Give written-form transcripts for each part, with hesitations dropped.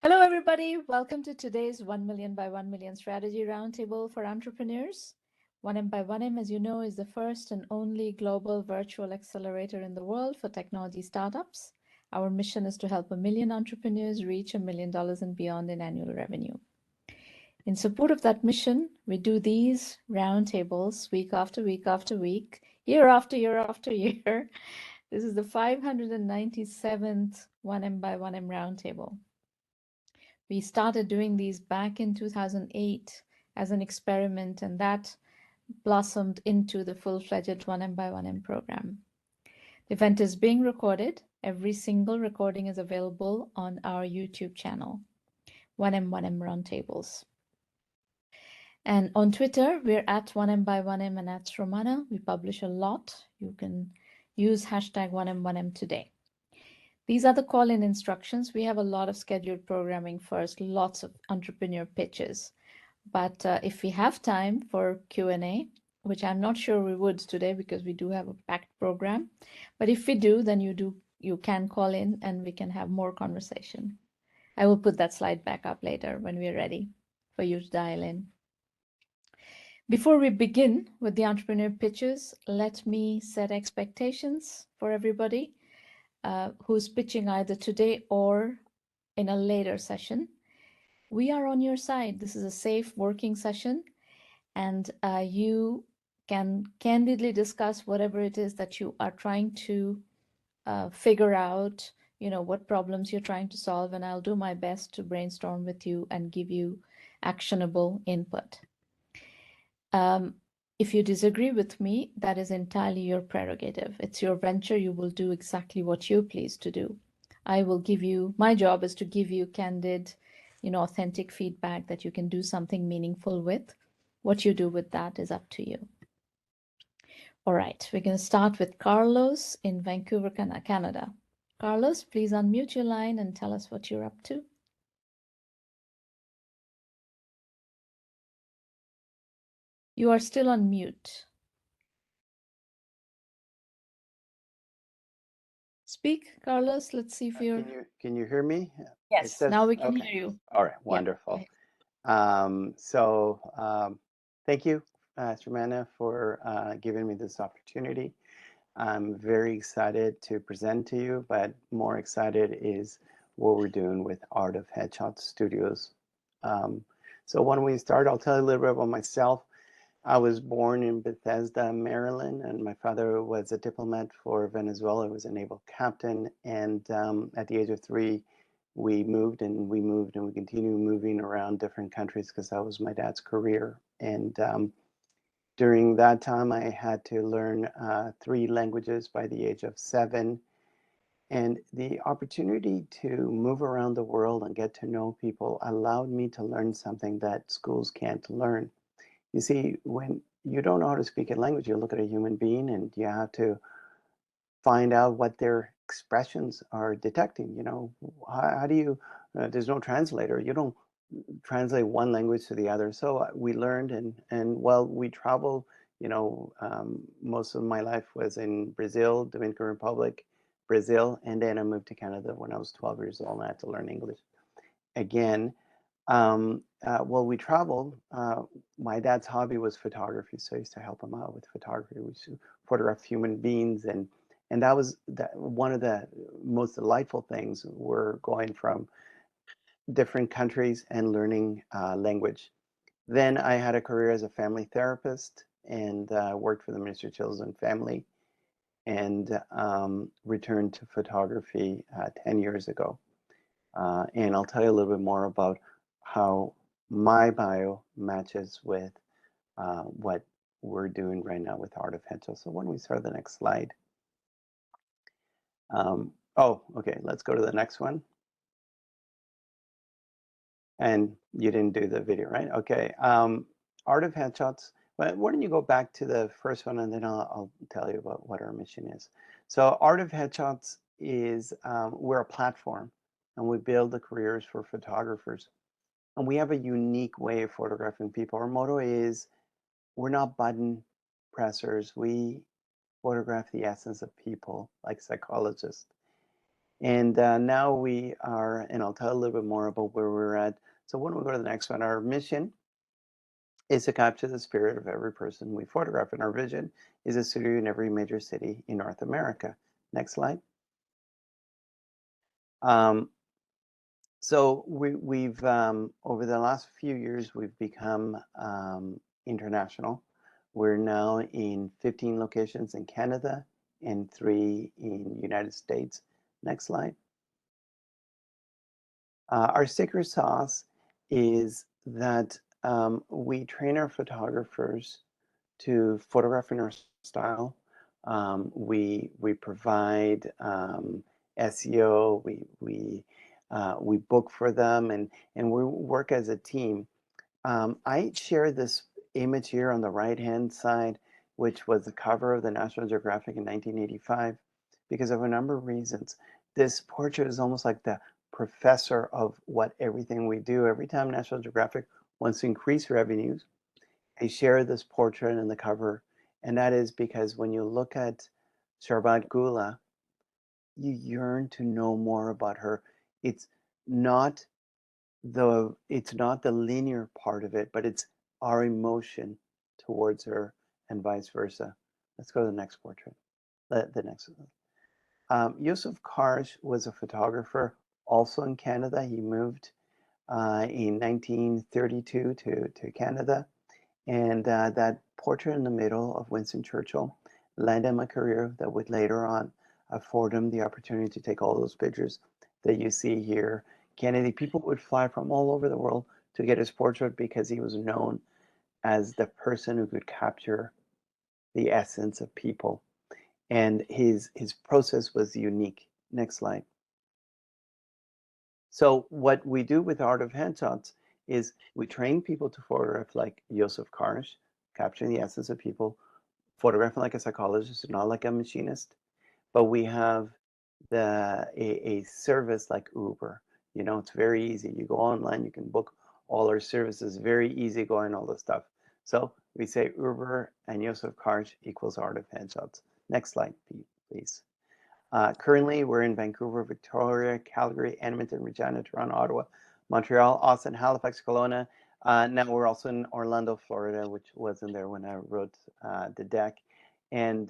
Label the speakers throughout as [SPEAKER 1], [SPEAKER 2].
[SPEAKER 1] Hello, everybody. Welcome to today's 1 million by 1 million strategy roundtable for entrepreneurs. 1M by 1M, as you know, is the first and only global virtual accelerator in the world for technology startups. Our mission is to help 1 million entrepreneurs reach $1 million and beyond in annual revenue. In support of that mission, we do these roundtables week after week after week, year after year after year. This is the 597th 1M by 1M roundtable. We started doing these back in 2008 as an experiment, and that blossomed into the full-fledged 1M by 1M program. The event is being recorded. Every single recording is available on our YouTube channel, 1M Roundtables. And on Twitter, we're at 1M by 1M and at Romana. We publish a lot. You can use hashtag 1M1M today. These are the call-in instructions. We have a lot of scheduled programming first, lots of entrepreneur pitches. But if we have time for Q&A, which I'm not sure we would today because we do have a packed program, but if we do, then you can call in and we can have more conversation. I will put that slide back up later when we're ready for you to dial in. Before we begin with the entrepreneur pitches, let me set expectations for everybody who's pitching either today or in a later session. We are on your side. This is a safe working session, and you can candidly discuss whatever it is that you are trying to figure out, what problems you're trying to solve, and I'll do my best to brainstorm with you and give you actionable input. If you disagree with me, that is entirely your prerogative. It's your venture. You will do exactly what you're pleased to do. My job is to give you candid, authentic feedback that you can do something meaningful with. What you do with that is up to you. All right, we're going to start with Carlos in Vancouver, Canada. Carlos, please unmute your line and tell us what you're up to. You are still on mute. Speak, Carlos. Let's see if you're...
[SPEAKER 2] Can you hear me?
[SPEAKER 1] Yes, now we can hear you.
[SPEAKER 2] All right, wonderful. Thank you, Romana, for giving me this opportunity. I'm very excited to present to you, but more excited is what we're doing with Art of Headshot Studios. So when we start, I'll tell you a little bit about myself. I was born in Bethesda, Maryland, and my father was a diplomat for Venezuela. He was a naval captain, and at the age of 3, we moved and we continue moving around different countries because that was my dad's career. And during that time, I had to learn 3 languages by the age of 7. And the opportunity to move around the world and get to know people allowed me to learn something that schools can't learn. You see, when you don't know how to speak a language, you look at a human being and you have to find out what their expressions are detecting. How do you, there's no translator. You don't translate one language to the other. So we learned, and while we traveled, most of my life was in Brazil, Dominican Republic, Brazil, and then I moved to Canada when I was 12 years old and I had to learn English again. While we traveled, my dad's hobby was photography, so I used to help him out with photography. We used to photograph human beings, and that was one of the most delightful things. We're going from different countries and learning language. Then I had a career as a family therapist and worked for the Ministry of Children and Family, and returned to photography 10 years ago. And I'll tell you a little bit more about how my bio matches with what we're doing right now with Art of Headshot. So when we start the next slide. Okay, let's go to the next one. And you didn't do the video, right? Okay, Art of Headshots. But why don't you go back to the first one, and then I'll tell you about what our mission is. So Art of Headshots is, we're a platform, and we build the careers for photographers. And we have a unique way of photographing people. Our motto is, we're not button pressers. We photograph the essence of people, like psychologists. And now we are, and I'll tell a little bit more about where we're at. So when we go to the next one, our mission is to capture the spirit of every person we photograph, and our vision is a studio in every major city in North America. Next slide. Um, so we've over the last few years, we've become international. We're now in 15 locations in Canada and 3 in United States. Next slide. Our secret sauce is that we train our photographers to photograph in our style. We provide SEO. We book for them, and we work as a team. I share this image here on the right-hand side, which was the cover of the National Geographic in 1985, because of a number of reasons. This portrait is almost like the professor of what everything we do. Every time National Geographic wants to increase revenues, they share this portrait in the cover, and that is because when you look at Sharbat Gula, you yearn to know more about her. It's not it's not the linear part of it, but it's our emotion towards her and vice versa. Let's go to the next portrait. The next one. Yusuf Karsh was a photographer also in Canada. He moved in 1932 to Canada. And that portrait in the middle of Winston Churchill led him a career that would later on afford him the opportunity to take all those pictures that you see here. Kennedy, people would fly from all over the world to get his portrait because he was known as the person who could capture the essence of people. And his process was unique. Next slide. So what we do with Art of Headshots is we train people to photograph like Yosef Karsh, capturing the essence of people, photographing like a psychologist, not like a machinist. But we have a service like Uber. You know, it's very easy. You go online, you can book all our services, very easy going, all this stuff. So we say Uber and Yosef Karsh equals Art of Headshots. Next slide, please. Currently, we're in Vancouver, Victoria, Calgary, Edmonton, Regina, Toronto, Ottawa, Montreal, Austin, Halifax, Kelowna. Now we're also in Orlando, Florida, which wasn't there when I wrote the deck. And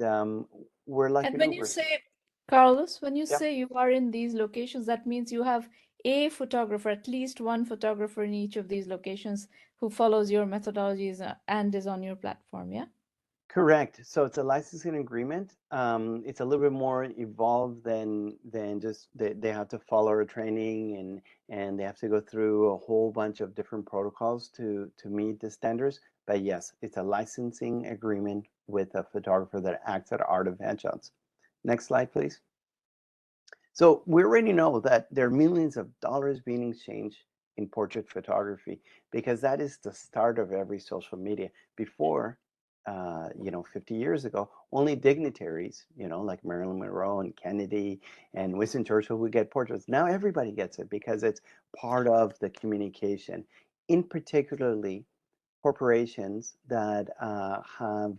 [SPEAKER 2] we're like
[SPEAKER 1] And
[SPEAKER 2] an
[SPEAKER 1] when you
[SPEAKER 2] Uber.
[SPEAKER 1] say, Carlos, when you
[SPEAKER 2] Yep.
[SPEAKER 1] say you are in these locations, that means you have a photographer, at least one photographer in each of these locations who follows your methodologies and is on your platform, yeah?
[SPEAKER 2] Correct. So it's a licensing agreement. It's a little bit more evolved than just they have to follow a training and they have to go through a whole bunch of different protocols to meet the standards. But yes, it's a licensing agreement with a photographer that acts at Art of Headshots. Next slide, please. So we already know that there are millions of dollars being exchanged in portrait photography because that is the start of every social media. Before, 50 years ago, only dignitaries, like Marilyn Monroe and Kennedy and Winston Churchill would get portraits. Now everybody gets it because it's part of the communication. In particularly, corporations that have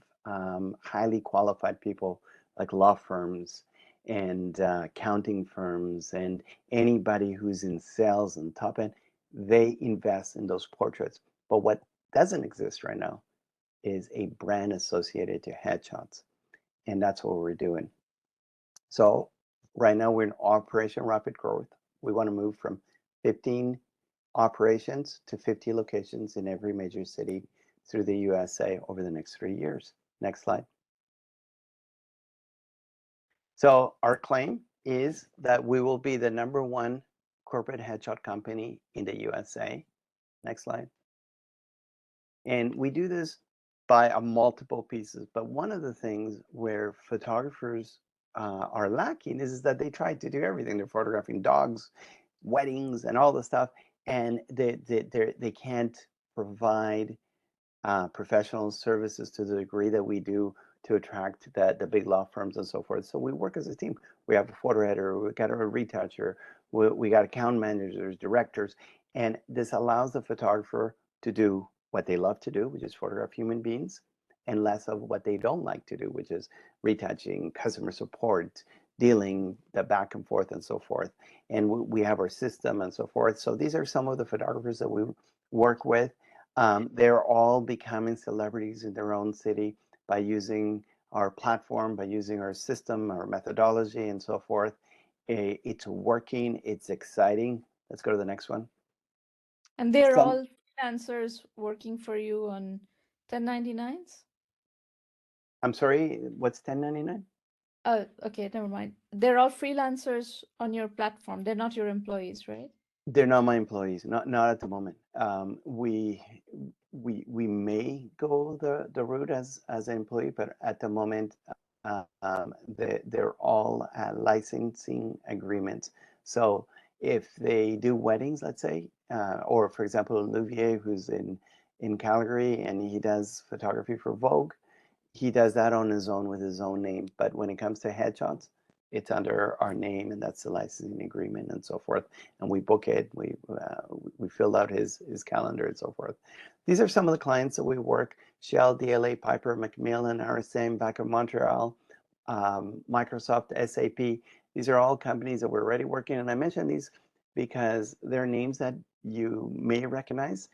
[SPEAKER 2] highly qualified people like law firms and accounting firms and anybody who's in sales and top end, they invest in those portraits. But what doesn't exist right now is a brand associated to headshots. And that's what we're doing. So right now we're in Operation Rapid Growth. We want to move from 15 operations to 50 locations in every major city through the USA over the next 3 years. Next slide. So our claim is that we will be the #1 corporate headshot company in the USA. Next slide. And we do this by multiple pieces. But one of the things where photographers are lacking is that they try to do everything. They're photographing dogs, weddings, and all the stuff, and they can't provide professional services to the degree that we do to attract the big law firms and so forth. So we work as a team. We have a photo editor, we got a retoucher, we got account managers, directors, and this allows the photographer to do what they love to do, which is photograph human beings, and less of what they don't like to do, which is retouching, customer support, dealing the back and forth and so forth. And we have our system and so forth. So these are some of the photographers that we work with. They're all becoming celebrities in their own city by using our platform, by using our system, our methodology, and so forth. It's working. It's exciting. Let's go to the next one.
[SPEAKER 1] And they're
[SPEAKER 2] Some,
[SPEAKER 1] all freelancers working for you on 1099s?
[SPEAKER 2] I'm sorry, what's 1099?
[SPEAKER 1] Oh, okay, never mind. They're all freelancers on your platform. They're not your employees, right?
[SPEAKER 2] They're not my employees, not at the moment. We may go the route as an employee, but at the moment, they're all licensing agreements. So if they do weddings, let's say, or for example, Olivier, who's in Calgary, and he does photography for Vogue, he does that on his own with his own name. But when it comes to headshots, it's under our name, and that's the licensing agreement and so forth. And we book it. We fill out his calendar and so forth. These are some of the clients that we work: Shell, DLA, Piper, Macmillan, RSM, back in Montreal, Microsoft, SAP. These are all companies that we're already working. And I mention these because they're names that you may recognize.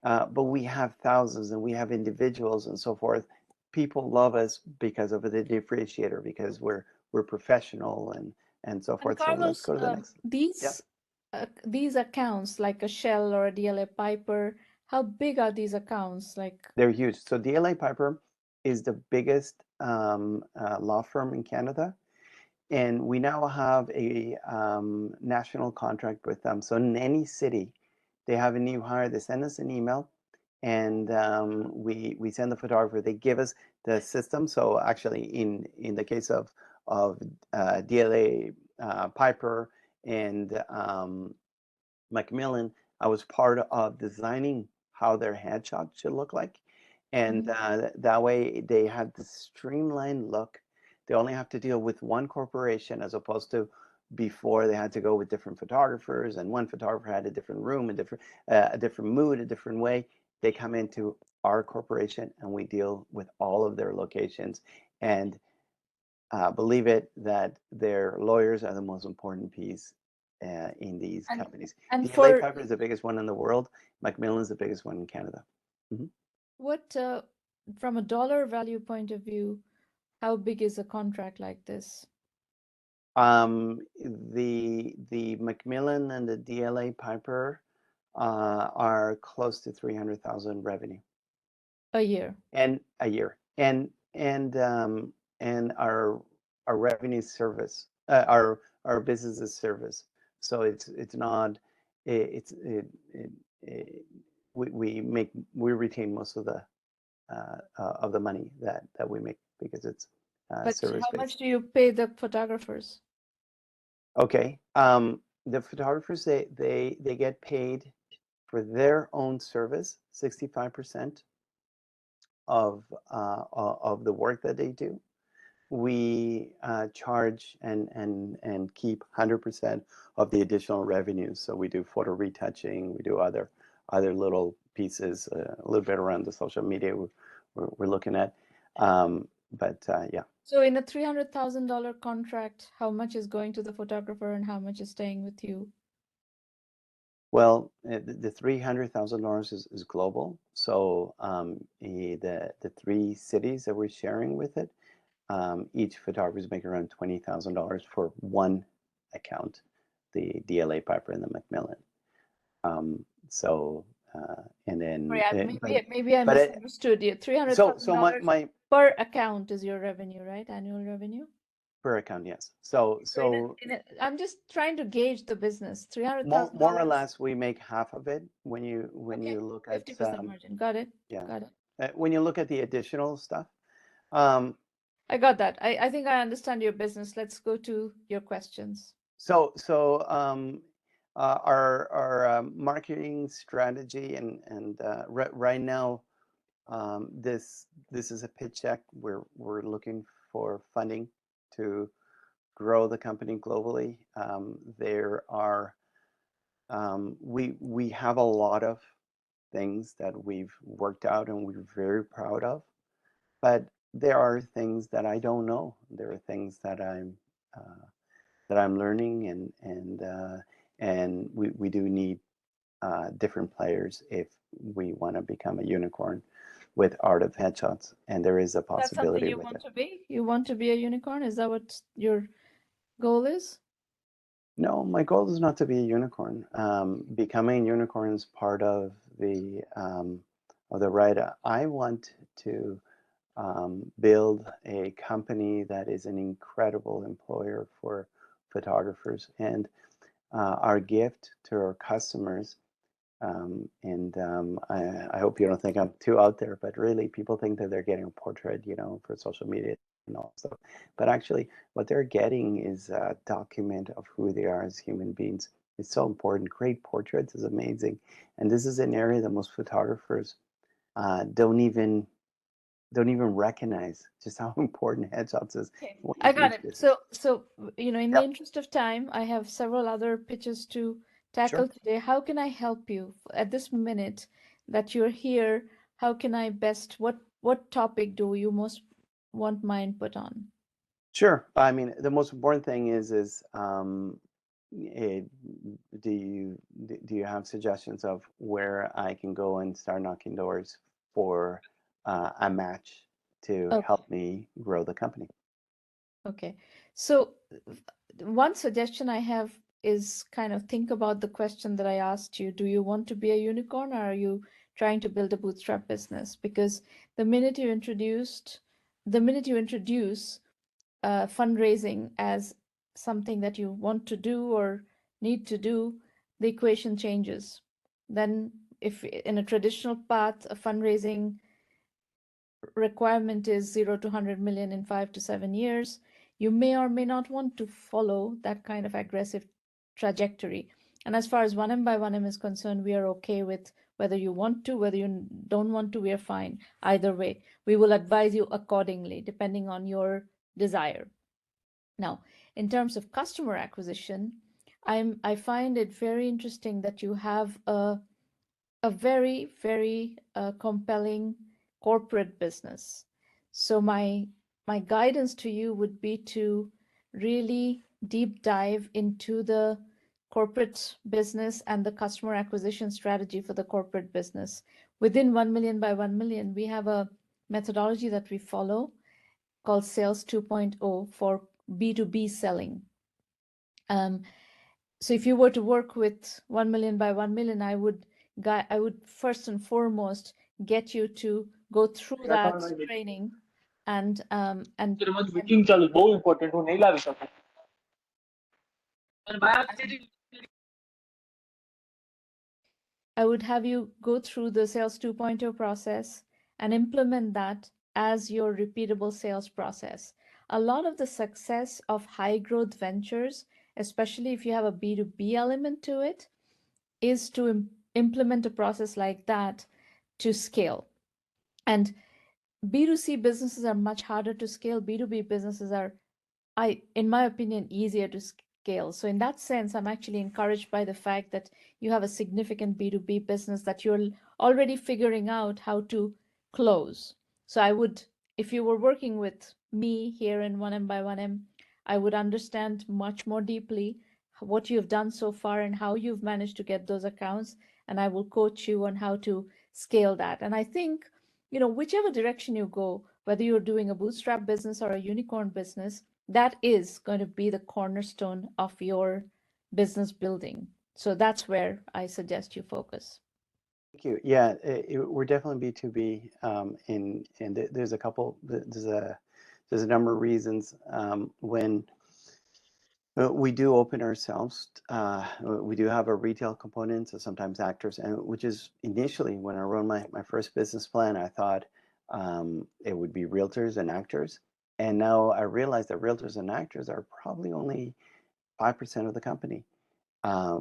[SPEAKER 2] But we have thousands, and we have individuals and so forth. People love us because of the differentiator, because we're professional and so
[SPEAKER 1] And
[SPEAKER 2] forth. So let's
[SPEAKER 1] Carlos,
[SPEAKER 2] go to the next. Yeah,
[SPEAKER 1] these accounts like a Shell or a DLA Piper, how big are these accounts? Like,
[SPEAKER 2] they're huge. So DLA Piper is the biggest law firm in Canada, and we now have a national contract with them. So in any city, they have a new hire. They send us an email, and we send the photographer. They give us the system. So actually, in the case of DLA Piper and Macmillan, I was part of designing how their headshot should look like, and that way they have the streamlined look. They only have to deal with one corporation, as opposed to before they had to go with different photographers, and one photographer had a different room, a different mood, a different way. They come into our corporation, and we deal with all of their locations. And believe it, that their lawyers are the most important piece in these
[SPEAKER 1] and
[SPEAKER 2] companies.
[SPEAKER 1] and
[SPEAKER 2] DLA
[SPEAKER 1] for
[SPEAKER 2] Piper is the biggest one in the world. Macmillan is the biggest one in Canada. Mhm.
[SPEAKER 1] what, from a dollar value point of view, how big is a contract like this?
[SPEAKER 2] The Macmillan and the DLA Piper are close to 300,000 revenue
[SPEAKER 1] A year.
[SPEAKER 2] and a year, and our revenue service, our business is service. So it's not it's it, we retain most of the money that we make, because it's
[SPEAKER 1] But
[SPEAKER 2] service
[SPEAKER 1] how
[SPEAKER 2] based.
[SPEAKER 1] much do you pay the photographers?
[SPEAKER 2] Okay. The photographers, they get paid for their own service, 65% of the work that they do. We charge and keep 100% of the additional revenues. So we do photo retouching, we do other little pieces, a little bit around the social media we're looking at. But yeah.
[SPEAKER 1] So in a $300,000 contract, how much is going to the photographer and how much is staying with you?
[SPEAKER 2] Well, the $300,000 is global. So the three cities that we're sharing with it, each photographer is making around $20,000 for one account, the DLA Piper and the Macmillan. So and
[SPEAKER 1] Sorry,
[SPEAKER 2] then
[SPEAKER 1] maybe I
[SPEAKER 2] but it,
[SPEAKER 1] misunderstood you.
[SPEAKER 2] so
[SPEAKER 1] $300,000
[SPEAKER 2] my
[SPEAKER 1] per account is your revenue, right? Annual revenue.
[SPEAKER 2] per account, yes. So
[SPEAKER 1] I'm just trying to gauge the business.
[SPEAKER 2] more or
[SPEAKER 1] $300,000.
[SPEAKER 2] less we make half of it when
[SPEAKER 1] Okay,
[SPEAKER 2] you look at
[SPEAKER 1] 50% margin. Got it.
[SPEAKER 2] yeah,
[SPEAKER 1] Got it.
[SPEAKER 2] when you look at the additional stuff. Um,
[SPEAKER 1] I got that. I think I understand your business. Let's go to your questions.
[SPEAKER 2] Our marketing strategy, and right now, this is a pitch deck. We're looking for funding to grow the company globally. There are we have a lot of things that we've worked out and we're very proud of, but there are things that I don't know. There are things that that I'm learning, and we do need different players if we want to become a unicorn with art of headshots, and there is a
[SPEAKER 1] That's something
[SPEAKER 2] possibility
[SPEAKER 1] you
[SPEAKER 2] with
[SPEAKER 1] want
[SPEAKER 2] it.
[SPEAKER 1] to be? You want to be a unicorn? Is that what your goal is?
[SPEAKER 2] No, my goal is not to be a unicorn. Becoming a unicorn is part of the ride. I want to build a company that is an incredible employer for photographers, and our gift to our customers. I hope you don't think I'm too out there, but really, people think that they're getting a portrait, for social media and all stuff. But actually, what they're getting is a document of who they are as human beings. It's so important. Great portraits is amazing, and this is an area that most photographers don't even recognize just how important headshots is.
[SPEAKER 1] Okay,
[SPEAKER 2] What a
[SPEAKER 1] I got
[SPEAKER 2] huge
[SPEAKER 1] it.
[SPEAKER 2] business.
[SPEAKER 1] So, in the
[SPEAKER 2] Yep,
[SPEAKER 1] interest of time, I have several other pitches to tackle
[SPEAKER 2] sure.
[SPEAKER 1] today. How can I help you at this minute that you're here? How can I best, what topic do you most want my input on?
[SPEAKER 2] Sure. I mean, the most important thing is eh, do you have suggestions of where I can go and start knocking doors for a match to
[SPEAKER 1] Okay.
[SPEAKER 2] help me grow the company?
[SPEAKER 1] Okay. So one suggestion I have is kind of think about the question that I asked you. Do you want to be a unicorn, or are you trying to build a bootstrap business? Because the minute you introduced, the minute you introduce fundraising as something that you want to do or need to do, the equation changes. Then, if in a traditional path, a fundraising requirement is 0 to 100 million in 5 to 7 years, you may or may not want to follow that kind of aggressive trajectory. And as far as 1M is concerned, we are okay with whether you want to, whether you don't want to, we are fine. Either way, we will advise you accordingly, depending on your desire. Now, in terms of customer acquisition, I find it very interesting that you have a very, very compelling corporate business. So my guidance to you would be to really deep dive into the corporate business and the customer acquisition strategy for the corporate business. Within 1 million by 1 million, we have a methodology that we follow called Sales 2.0 for B2B selling. So if you were to work with 1 million by 1 million, I would first and foremost get you to go through that training and
[SPEAKER 3] meeting चालू बहुत important हो नहीं ला सकता
[SPEAKER 1] I would have you go through the Sales 2.0 process and implement that as your repeatable sales process. A lot of the success of high growth ventures, especially if you have a B2B element to it, is to implement a process like that to scale. And B2C businesses are much harder to scale. B2B businesses are, in my opinion, easier to scale. So in that sense, I'm actually encouraged by the fact that you have a significant B2B business that you're already figuring out how to close. So I would, if you were working with me here in 1M, I would understand much more deeply what you've done so far and how you've managed to get those accounts. And I will coach you on how to scale that. And I think, whichever direction you go, whether you're doing a bootstrap business or a unicorn business, that is going to be the cornerstone of your business building. So that's where I suggest you focus.
[SPEAKER 2] Thank you. Yeah, we're definitely B2B, and there's a couple. There's a number of reasons. When we do open ourselves, we do have a retail component, so sometimes actors, and which is initially when I wrote my first business plan, I thought it would be realtors and actors, and now I realize that realtors and actors are probably only 5% of the company,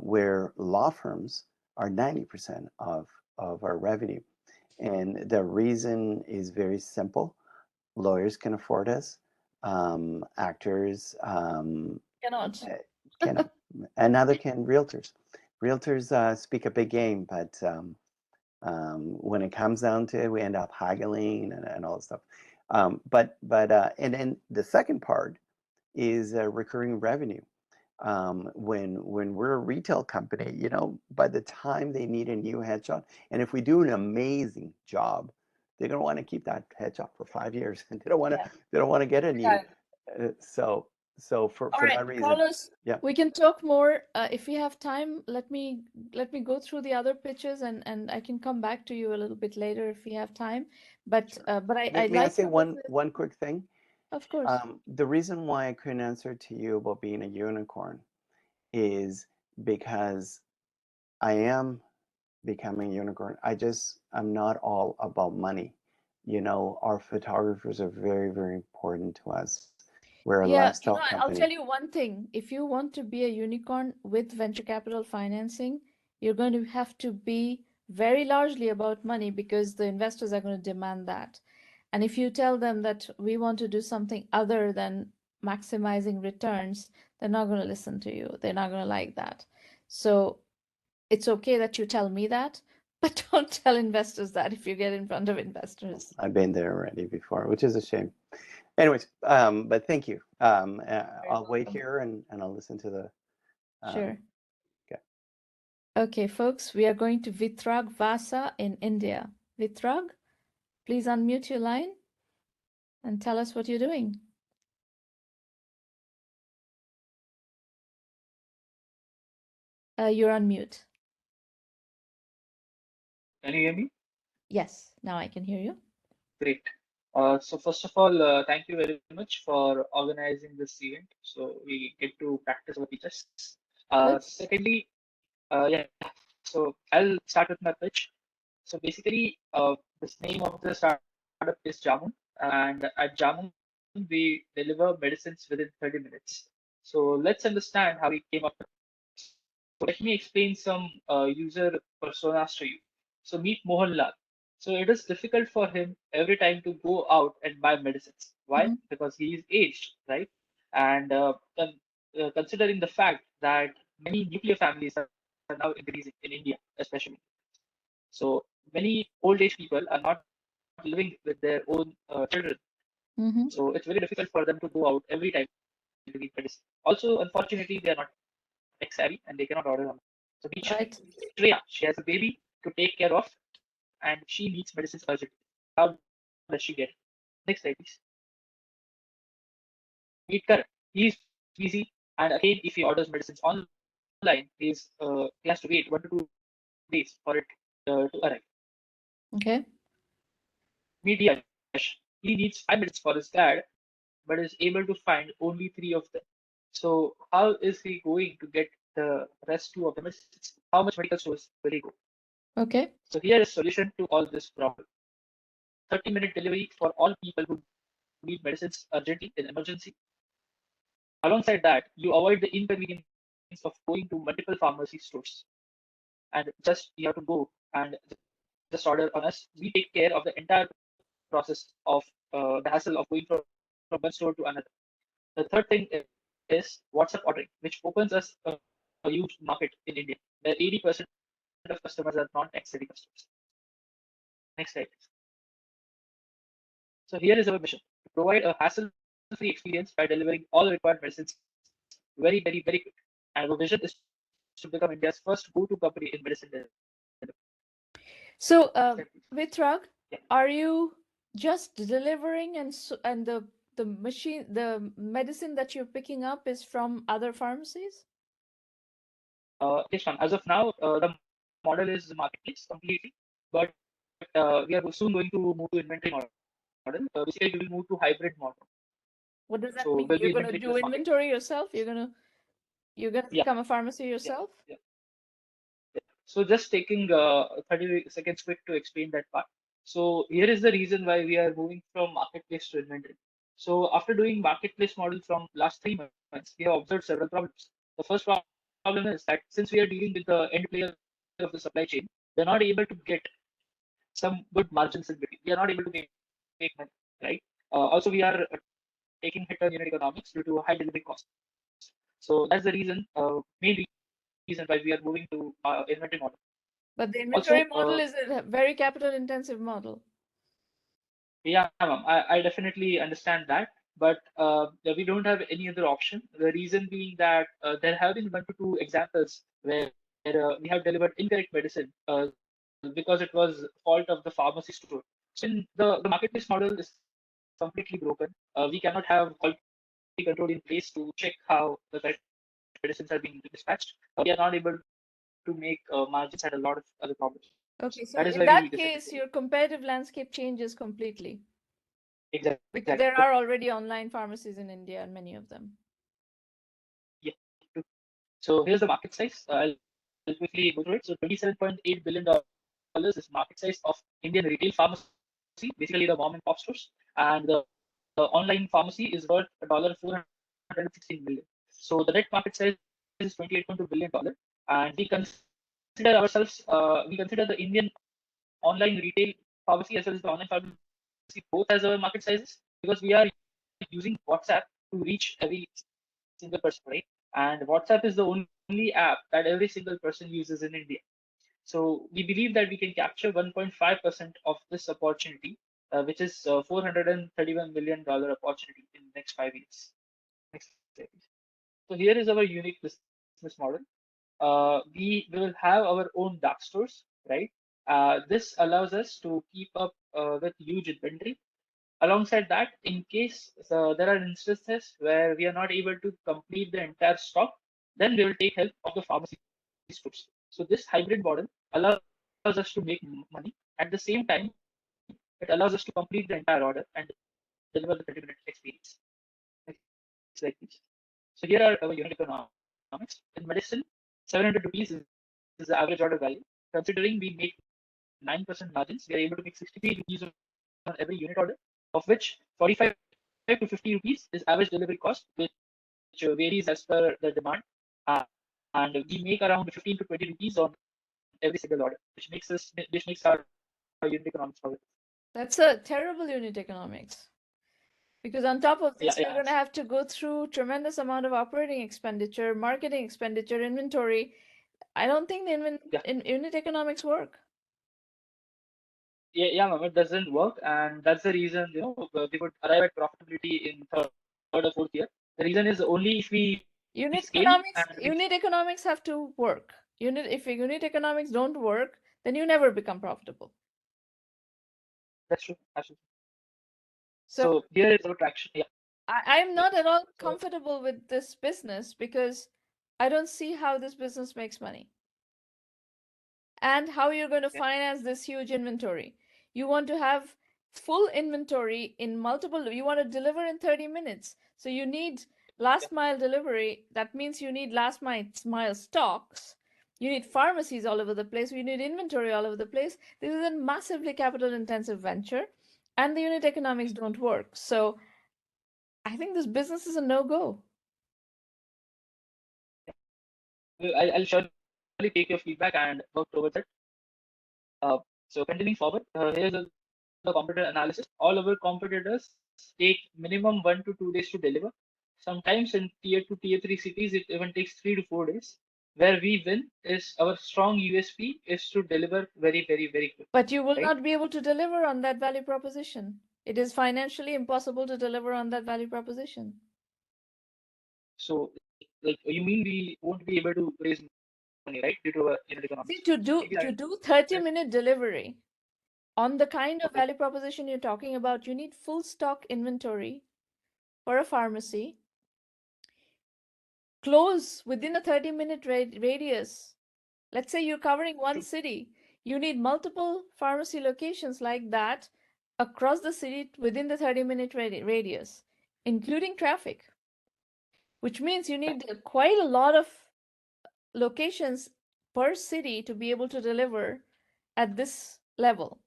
[SPEAKER 2] where law firms are 90% of our revenue. And the reason is very simple. Lawyers can afford us. Actors
[SPEAKER 1] Cannot.
[SPEAKER 2] cannot. And neither can realtors. Realtors speak a big game, but when it comes down to it, we end up haggling and all this stuff. And then the second part is recurring revenue. When we're a retail company, you know, by the time they need a new headshot, and if we do an amazing job, they're going to want to keep that headshot for 5 years, and they don't want to get a new. So for
[SPEAKER 1] All right,
[SPEAKER 2] that reason,
[SPEAKER 1] Carlos,
[SPEAKER 2] yeah,
[SPEAKER 1] we can talk more if we have time. Let me go through the other pitches, and I can come back to you a little bit later if we have time. But
[SPEAKER 2] sure.
[SPEAKER 1] but I
[SPEAKER 2] May I
[SPEAKER 1] like
[SPEAKER 2] say
[SPEAKER 1] the
[SPEAKER 2] one
[SPEAKER 1] business.
[SPEAKER 2] quick thing?
[SPEAKER 1] Of course.
[SPEAKER 2] The reason why I couldn't answer to you about being a unicorn is because I am becoming a unicorn. I'm not all about money. You know, our photographers are very, very important to us. We're a
[SPEAKER 1] Yeah,
[SPEAKER 2] lifestyle
[SPEAKER 1] I'll
[SPEAKER 2] company.
[SPEAKER 1] tell you one thing. If you want to be a unicorn with venture capital financing, you're going to have to be very largely about money because the investors are going to demand that. And if you tell them that we want to do something other than maximizing returns, they're not going to listen to you. They're not going to like that. So it's okay that you tell me that, but don't tell investors that if you get in front of investors.
[SPEAKER 2] I've been there already before, which is a shame. Anyways, but thank you. I'll wait here and I'll listen to the.
[SPEAKER 1] Sure.
[SPEAKER 2] Okay.
[SPEAKER 1] Okay, folks, we are going to Vitrag Vasa in India. Vitrag, please unmute your line and tell us what you're doing. You're on mute.
[SPEAKER 3] Can you hear me?
[SPEAKER 1] Yes, now I can hear you.
[SPEAKER 3] Great. So first of all, thank you very much for organizing this event. So we get to practice our pitches.
[SPEAKER 1] Good.
[SPEAKER 3] Secondly, yeah. So I'll start with my pitch. So basically, this name of the startup is Jamuun, and at Jamuun we deliver medicines within 30 minutes. So let's understand how we came up. So let me explain some user personas to you. So meet Mohanlal. So it is difficult for him every time to go out and buy medicines. Why?
[SPEAKER 1] Mm-hmm.
[SPEAKER 3] Because he is aged, right? And considering the fact that many nuclear families are now increasing in India, especially. So many old age people are not living with their own children.
[SPEAKER 1] Mm-hmm.
[SPEAKER 3] So it's very difficult for them to go out every time to get medicine. Also, unfortunately, they are not tech savvy and they cannot order online. So meet
[SPEAKER 1] Right.
[SPEAKER 3] Shreya. She has a baby to take care of and she needs medicines urgently. How does she get it? Next slide, please. Meet Karan. He's busy and again, if he orders medicines online, he has to wait 1 to 2 days for it to arrive.
[SPEAKER 1] Okay.
[SPEAKER 3] Meet Yash. He needs 5 minutes for his dad, but is able to find only 3 of them. So how is he going to get the rest 2 of the medicines? How much medical stores will he go?
[SPEAKER 1] Okay.
[SPEAKER 3] So here is solution to all this problem. 30-minute delivery for all people who need medicines urgently in emergency. Alongside that, you avoid the inconvenience of going to multiple pharmacy stores. And just you have to go and just order on us. We take care of the entire process of the hassle of going from one store to another. The third thing is WhatsApp ordering, which opens us a huge market in India, where 80% of customers are non-tech-savvy customers. Next slide. So here is our mission: to provide a hassle-free experience by delivering all the required medicines very, very, very quick. And our vision is to become India's first go-to company in medicine delivery.
[SPEAKER 1] So, Vitrag,
[SPEAKER 3] Yeah.
[SPEAKER 1] are you just delivering and the medicine that you're picking up is from other pharmacies?
[SPEAKER 3] Yes, ma'am. As of now, the model is marketplace completely, but we are soon going to move to inventory model. Basically, we will move to hybrid model.
[SPEAKER 1] What does that
[SPEAKER 3] So
[SPEAKER 1] mean?
[SPEAKER 3] we'll
[SPEAKER 1] You're
[SPEAKER 3] be
[SPEAKER 1] gonna
[SPEAKER 3] inventory
[SPEAKER 1] do
[SPEAKER 3] plus market.
[SPEAKER 1] inventory yourself? You're gonna
[SPEAKER 3] Yeah.
[SPEAKER 1] become a pharmacy yourself?
[SPEAKER 3] Yeah. So just taking 30 seconds quick to explain that part. So here is the reason why we are moving from marketplace to inventory. So after doing marketplace model from last 3 months, we have observed several problems. The first problem is that since we are dealing with the end player of the supply chain, they're not able to get some good margins in between. We are not able to make money, right? Also, we are taking hit on unit economics due to high delivery costs. So that's the reason, main reason why we are moving to inventory model.
[SPEAKER 1] But the
[SPEAKER 3] Also,
[SPEAKER 1] inventory model is a very capital intensive model.
[SPEAKER 3] yeah, ma'am, I definitely understand that. but we don't have any other option. The reason being that there have been 1 to 2 examples where we have delivered incorrect medicine because it was fault of the pharmacy store. So in the marketplace model is completely broken. We cannot have quality control in place to check how the correct medicines are being dispatched. We are not able to make margins and a lot of other problems.
[SPEAKER 1] Okay,
[SPEAKER 3] That
[SPEAKER 1] so
[SPEAKER 3] is why
[SPEAKER 1] in
[SPEAKER 3] we
[SPEAKER 1] that
[SPEAKER 3] decided to.
[SPEAKER 1] case, your competitive landscape changes completely
[SPEAKER 3] Exactly.
[SPEAKER 1] because there are already online pharmacies in India and many of them.
[SPEAKER 3] Yeah. So here's the market size. I'll quickly go through it. So $27.8 billion is market size of Indian retail pharmacy, basically the mom and pop stores, and the online pharmacy is worth $416 million. So the net market size is $28.2 billion, and we consider the Indian online retail pharmacy as well as the online pharmacy both as our market sizes, because we are using WhatsApp to reach every single person, right? And WhatsApp is the only app that every single person uses in India. So we believe that we can capture 1.5% of this opportunity, which is $431 million opportunity in the next 5 years. Next slide, please. So here is our unique business model. We will have our own dark stores, right? This allows us to keep up with huge inventory. Alongside that, in case there are instances where we are not able to complete the entire stock, then we will take help of the pharmacy stores. So this hybrid model allows us to make money. At the same time, it allows us to complete the entire order and deliver the 30-minute experience. Next slide, please. So here are our unit economics. In medicine, 700 rupees is the average order value. Considering we make 9% margins, we are able to make 63 rupees on every unit order, of which 45 to 50 rupees is average delivery cost, which varies as per the demand. And we make around 15 to 20 rupees on every single order, which makes our unit economics positive.
[SPEAKER 1] That's a terrible unit economics. Because on top of this,
[SPEAKER 3] Yeah,
[SPEAKER 1] you're going to
[SPEAKER 3] yeah,
[SPEAKER 1] have to go through tremendous amount of operating expenditure, marketing expenditure, inventory. I don't think the unit economics work.
[SPEAKER 3] yeah, ma'am, it doesn't work, and that's the reason we would arrive at profitability in third or fourth year. The reason is only if we
[SPEAKER 1] Unit
[SPEAKER 3] scale
[SPEAKER 1] economics,
[SPEAKER 3] and
[SPEAKER 1] unit economics have to work. If your unit economics don't work, then you never become profitable.
[SPEAKER 3] that's true, absolutely.
[SPEAKER 1] So
[SPEAKER 3] So here is our traction. Yeah.
[SPEAKER 1] I'm not at all
[SPEAKER 3] So
[SPEAKER 1] comfortable with this business because I don't see how this business makes money and how you're going to
[SPEAKER 3] yeah,
[SPEAKER 1] finance this huge inventory. You want to have full inventory in multiple, you want to deliver in 30 minutes. So you need last mile delivery. That means you need last mile stocks. You need pharmacies all over the place. You need inventory all over the place. This is a massively capital intensive venture and the unit economics don't work. So I think this business is a no-go.
[SPEAKER 3] I'll surely take your feedback and work towards it. So continuing forward, here's the competitor analysis. All our competitors take minimum 1 to 2 days to deliver. Sometimes in tier 2, tier 3 cities, it even takes 3 to 4 days. Where we win is our strong USP is to deliver very, very, very quick.
[SPEAKER 1] But you will
[SPEAKER 3] Right?
[SPEAKER 1] not be able to deliver on that value proposition. It is financially impossible to deliver on that value proposition.
[SPEAKER 3] So, like, you mean we won't be able to raise money, right, due to our unit
[SPEAKER 1] See,
[SPEAKER 3] economics?
[SPEAKER 1] to do 30-minute delivery on the kind of
[SPEAKER 3] Okay.
[SPEAKER 1] value proposition you're talking about, you need full stock inventory for a pharmacy, close within a 30-minute radius. Let's say you're covering one
[SPEAKER 3] True.
[SPEAKER 1] city. You need multiple pharmacy locations like that across the city within the 30-minute radius, including traffic, which means you need quite a lot of locations per city to be able to deliver at this level.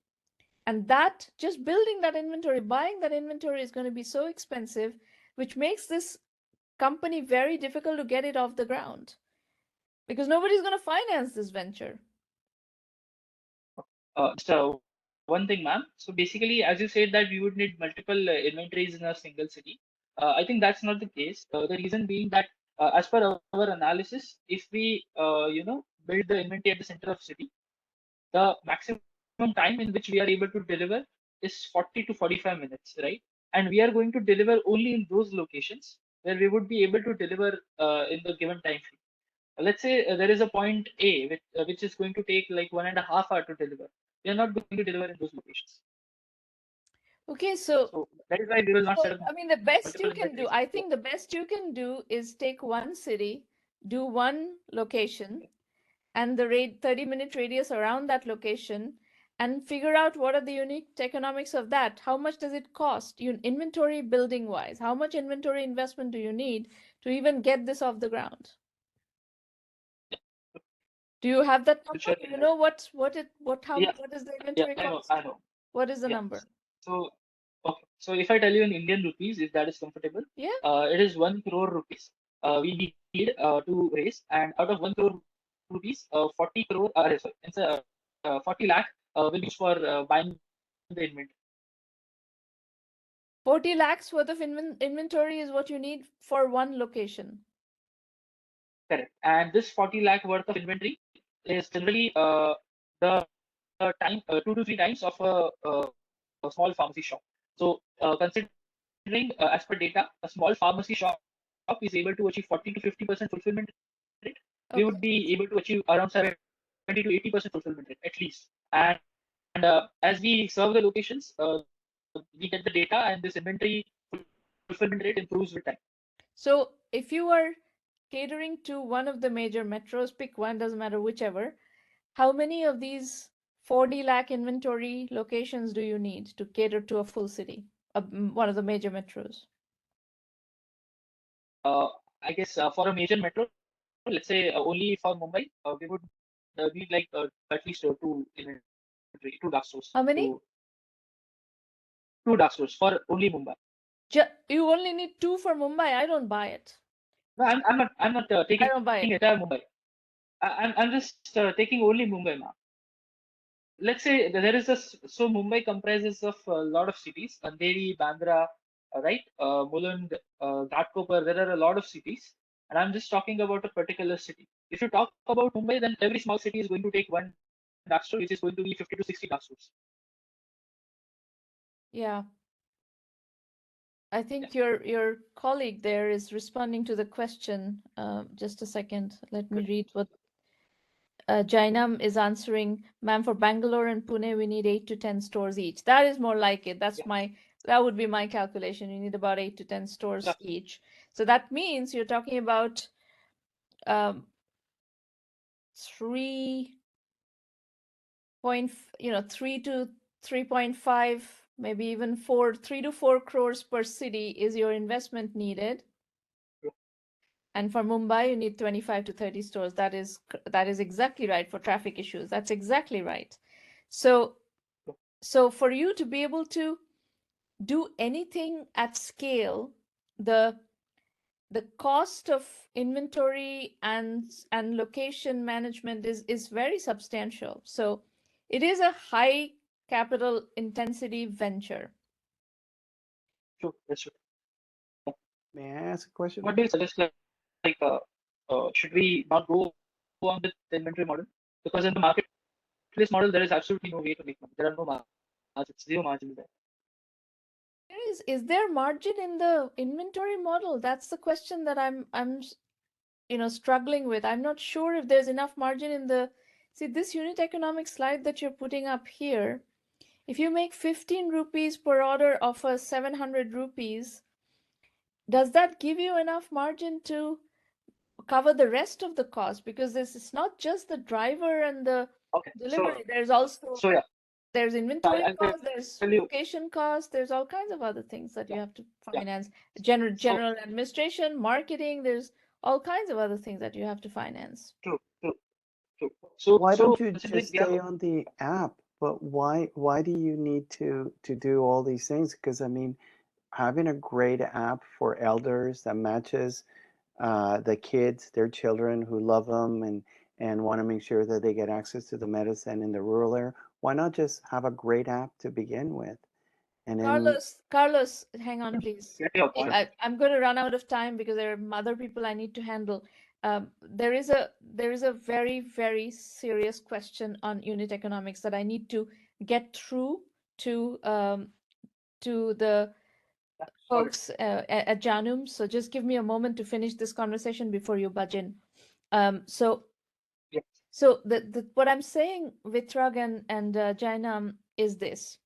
[SPEAKER 1] And that, just building that inventory, buying that inventory is going to be so expensive, which makes this company very difficult to get it off the ground because nobody's going to finance this venture.
[SPEAKER 3] Just one thing, ma'am. So basically, as you said that we would need multiple inventories in a single city. I think that's not the case. The reason being that, as per our analysis, if we build the inventory at the center of city, the maximum time in which we are able to deliver is 40 to 45 minutes, right? and we are going to deliver only in those locations where we would be able to deliver in the given time frame. Let's say there is a point A which is going to take like 1.5 hours to deliver. We are not going to deliver in those locations.
[SPEAKER 1] Okay, so
[SPEAKER 3] That is why we will not set up
[SPEAKER 1] I mean, the best you
[SPEAKER 3] multiple
[SPEAKER 1] can do,
[SPEAKER 3] inventories.
[SPEAKER 1] I think the best you can do is take one city, do one location, and the 30-minute radius around that location, and figure out what are the unique economics of that. How much does it cost you inventory building wise? How much inventory investment do you need to even get this off the ground? Do you have that number? Do you know what is the inventory cost?
[SPEAKER 3] I know.
[SPEAKER 1] What is the number?
[SPEAKER 3] So, okay. So if I tell you in Indian rupees, if that is comfortable,
[SPEAKER 1] Yeah.
[SPEAKER 3] It is 1 crore rupees. We need to raise, and out of 1 crore rupees, 40 crore, sorry, it's 40 lakh will be used for buying the inventory.
[SPEAKER 1] 40 lakhs worth of inventory is what you need for one location.
[SPEAKER 3] Correct. And this 40 lakh worth of inventory is generally the time 2 to 3 times of a small pharmacy shop. So considering as per data, a small pharmacy shop is able to achieve 40 to 50% fulfillment rate. We would be able to achieve around 70 to 80% fulfillment rate at least. And as we serve the locations, we get the data, and this inventory fulfillment rate improves with time.
[SPEAKER 1] So if you are catering to one of the major metros, pick one, doesn't matter whichever, how many of these 40 lakh inventory locations do you need to cater to a full city, one of the major metros?
[SPEAKER 3] I guess for a major metro, let's say only for Mumbai, we would need like at least two dark stores.
[SPEAKER 1] How many?
[SPEAKER 3] Two dark stores for only Mumbai.
[SPEAKER 1] You only need 2 for Mumbai. I don't buy it.
[SPEAKER 3] No, I'm not taking
[SPEAKER 1] I don't buy it.
[SPEAKER 3] entire Mumbai. I'm just taking only Mumbai now. Let's say there is so Mumbai comprises of a lot of cities, Andheri, Bandra, right? Mulund, Ghatkopar. There are a lot of cities, and I'm just talking about a particular city. If you talk about Mumbai, then every small city is going to take one dark store, which is going to be 50 to 60 dark stores.
[SPEAKER 1] Yeah. I think your colleague there is responding to the question. Just a second. Let me read what Jainam is answering. Ma'am, for Bangalore and Pune, we need 8 to 10 stores each. That is more like it. That would be my calculation. You need about 8 to 10 stores each. So that means you're talking about 3 to 3.5, maybe even 3 to 4 crores per city is your investment needed. And for Mumbai, you need 25 to 30 stores. That is exactly right for traffic issues. That's exactly right. So for you to be able to do anything at scale, the cost of inventory and location management is very substantial. So it is a high capital intensity venture.
[SPEAKER 3] True, that's true.
[SPEAKER 2] May I ask a question?
[SPEAKER 3] What do you suggest? Should we not go on with the inventory model? Because in the marketplace model, there is absolutely no way to make money. There are no margins, zero margins there.
[SPEAKER 1] Is there margin in the inventory model? That's the question that I'm struggling with. I'm not sure if there's enough margin in this unit economics slide that you're putting up here. If you make 15 rupees per order of a 700 rupees, does that give you enough margin to cover the rest of the cost? Because this is not just the driver and the delivery. There's also there's inventory cost, there's location cost, there's all kinds of other things that you have to finance. General administration, marketing, there's all kinds of other things that you have to finance.
[SPEAKER 3] True.
[SPEAKER 2] So why don't you just stay on the app? But why do you need to do all these things? Because I mean, having a great app for elders that matches the kids, their children who love them and want to make sure that they get access to the medicine in the rural area. Why not just have a great app to begin with? And then
[SPEAKER 1] Carlos, hang on, please. I'm going to run out of time because there are other people I need to handle. There is a very, very serious question on unit economics that I need to get through to the folks at Jamuun. So just give me a moment to finish this conversation before you budge in. So what I'm saying, Vitrag and Jainam, is this: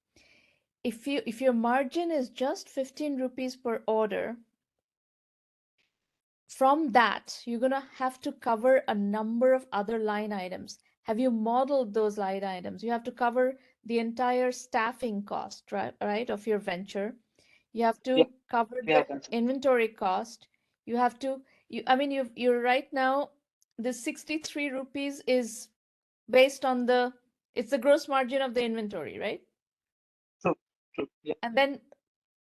[SPEAKER 1] if your margin is just 15 rupees per order, from that you're gonna have to cover a number of other line items. Have you modeled those line items? You have to cover the entire staffing cost, right, of your venture. You have to cover the inventory cost. You have to, I mean, you're right now, the 63 rupees is based on it's the gross margin of the inventory, right?
[SPEAKER 3] True. Yeah.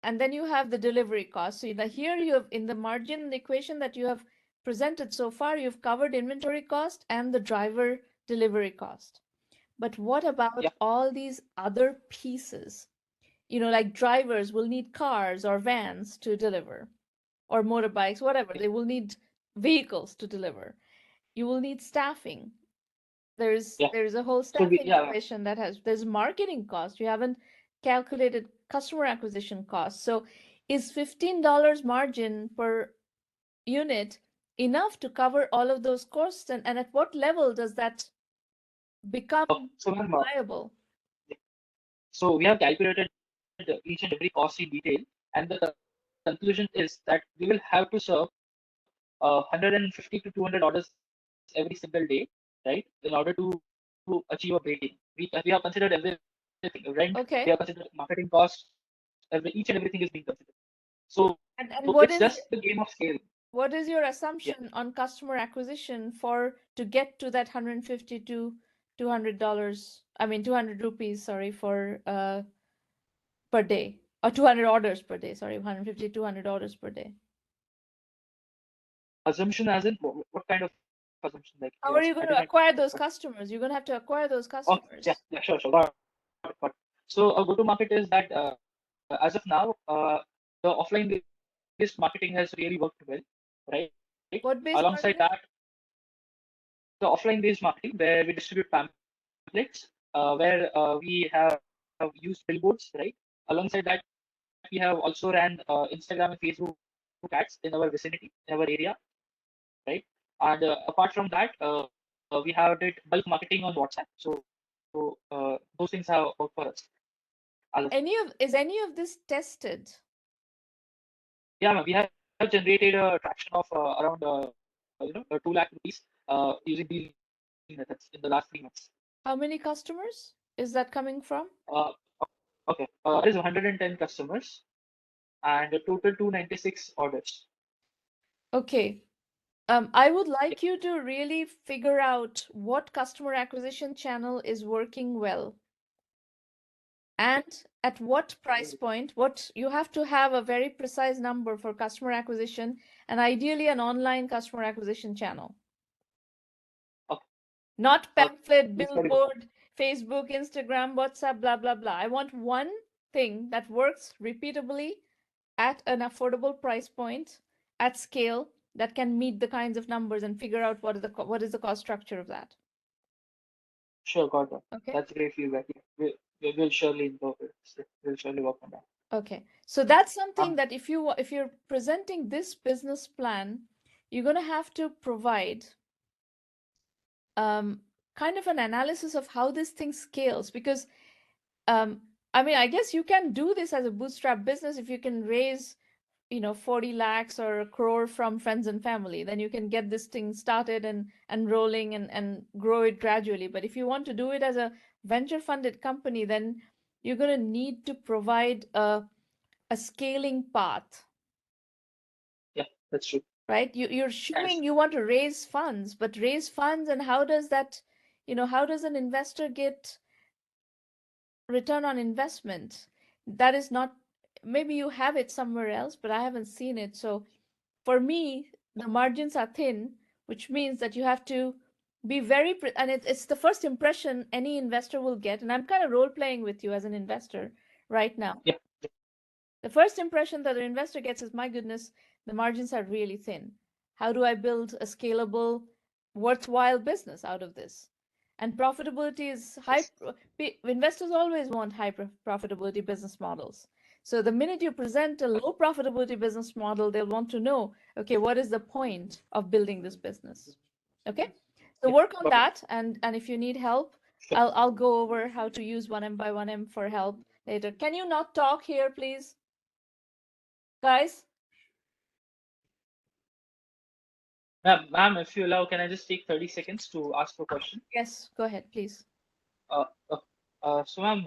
[SPEAKER 1] And then you have the delivery cost. So here you have, in the margin equation that you have presented so far, you've covered inventory cost and the driver delivery cost. But what about all these other pieces? Like drivers will need cars or vans to deliver, or motorbikes, whatever. They will need vehicles to deliver. You will need staffing. There's a whole staffing equation there's marketing cost. You haven't calculated customer acquisition cost. So is $15 margin per unit enough to cover all of those costs? And at what level does that become viable?
[SPEAKER 3] So we have calculated each and every cost in detail, and the conclusion is that we will have to serve 150 to 200 orders every single day, right? In order to achieve a break-even. We have considered everything, rent.
[SPEAKER 1] Okay.
[SPEAKER 3] We have considered marketing costs. Each and everything is being considered. So
[SPEAKER 1] and
[SPEAKER 3] it's just the game of scale.
[SPEAKER 1] What is your assumption on customer acquisition to get to that 150 to $200? I mean 200 rupees, sorry, for per day, or 200 orders per day. Sorry, 150 200 orders per day.
[SPEAKER 3] Assumption as in what kind of assumption? Like,
[SPEAKER 1] how are you going to acquire those customers? You're going to have to acquire those customers.
[SPEAKER 3] Yeah, sure. Got it. So a go-to-market is that as of now, the offline-based marketing has really worked well, right?
[SPEAKER 1] What based
[SPEAKER 3] Alongside
[SPEAKER 1] marketing?
[SPEAKER 3] that, the offline-based marketing, where we distribute pamphlets, where we have used billboards, right? Alongside that, we have also ran Instagram and Facebook ads in our vicinity, in our area, right? And apart from that, we have did bulk marketing on WhatsApp. So those things have worked for us.
[SPEAKER 1] Is any of this tested?
[SPEAKER 3] Yeah, we have generated a traction of around 2 lakh rupees using these methods in the last 3 months.
[SPEAKER 1] How many customers is that coming from?
[SPEAKER 3] Okay, it is 110 customers and a total 296 orders.
[SPEAKER 1] Okay. I would like you to really figure out what customer acquisition channel is working well. And at what price point, what you have to have a very precise number for customer acquisition, and ideally an online customer acquisition channel.
[SPEAKER 3] Okay.
[SPEAKER 1] Not pamphlet, billboard, Facebook, Instagram, WhatsApp, blah, blah, blah. I want one thing that works repeatably at an affordable price point, at scale, that can meet the kinds of numbers, and figure out what is the cost structure of that.
[SPEAKER 3] Sure, got that.
[SPEAKER 1] Okay.
[SPEAKER 3] That's great feedback. We will surely improve it. We'll surely work on that.
[SPEAKER 1] Okay, so that's something that if you're presenting this business plan, you're going to have to provide kind of an analysis of how this thing scales, because I mean, I guess you can do this as a bootstrap business if you can raise 40 lakhs or a crore from friends and family. Then you can get this thing started and rolling and grow it gradually. But if you want to do it as a venture funded company, then you're going to need to provide a scaling path.
[SPEAKER 3] Yeah, that's true.
[SPEAKER 1] Right? You're showing you want to raise funds, but raise funds, and how does that, how does an investor get return on investment? That is not, maybe you have it somewhere else, but I haven't seen it. So for me, the margins are thin, which means that you have to be very, and it's the first impression any investor will get. And I'm kind of role playing with you as an investor right now.
[SPEAKER 3] Yeah.
[SPEAKER 1] The first impression that an investor gets is, my goodness, the margins are really thin. How do I build a scalable, worthwhile business out of this? And profitability is high. Investors always want high profitability business models. So the minute you present a low profitability business model, they'll want to know, okay, what is the point of building this business? Okay, so work on that, and if you need help, I'll go over how to use 1M by 1M for help later. Can you not talk here, please, guys?
[SPEAKER 3] Ma'am, if you allow, can I just take 30 seconds to ask a question?
[SPEAKER 1] Yes, go ahead, please.
[SPEAKER 3] Uh, uh, so, ma'am,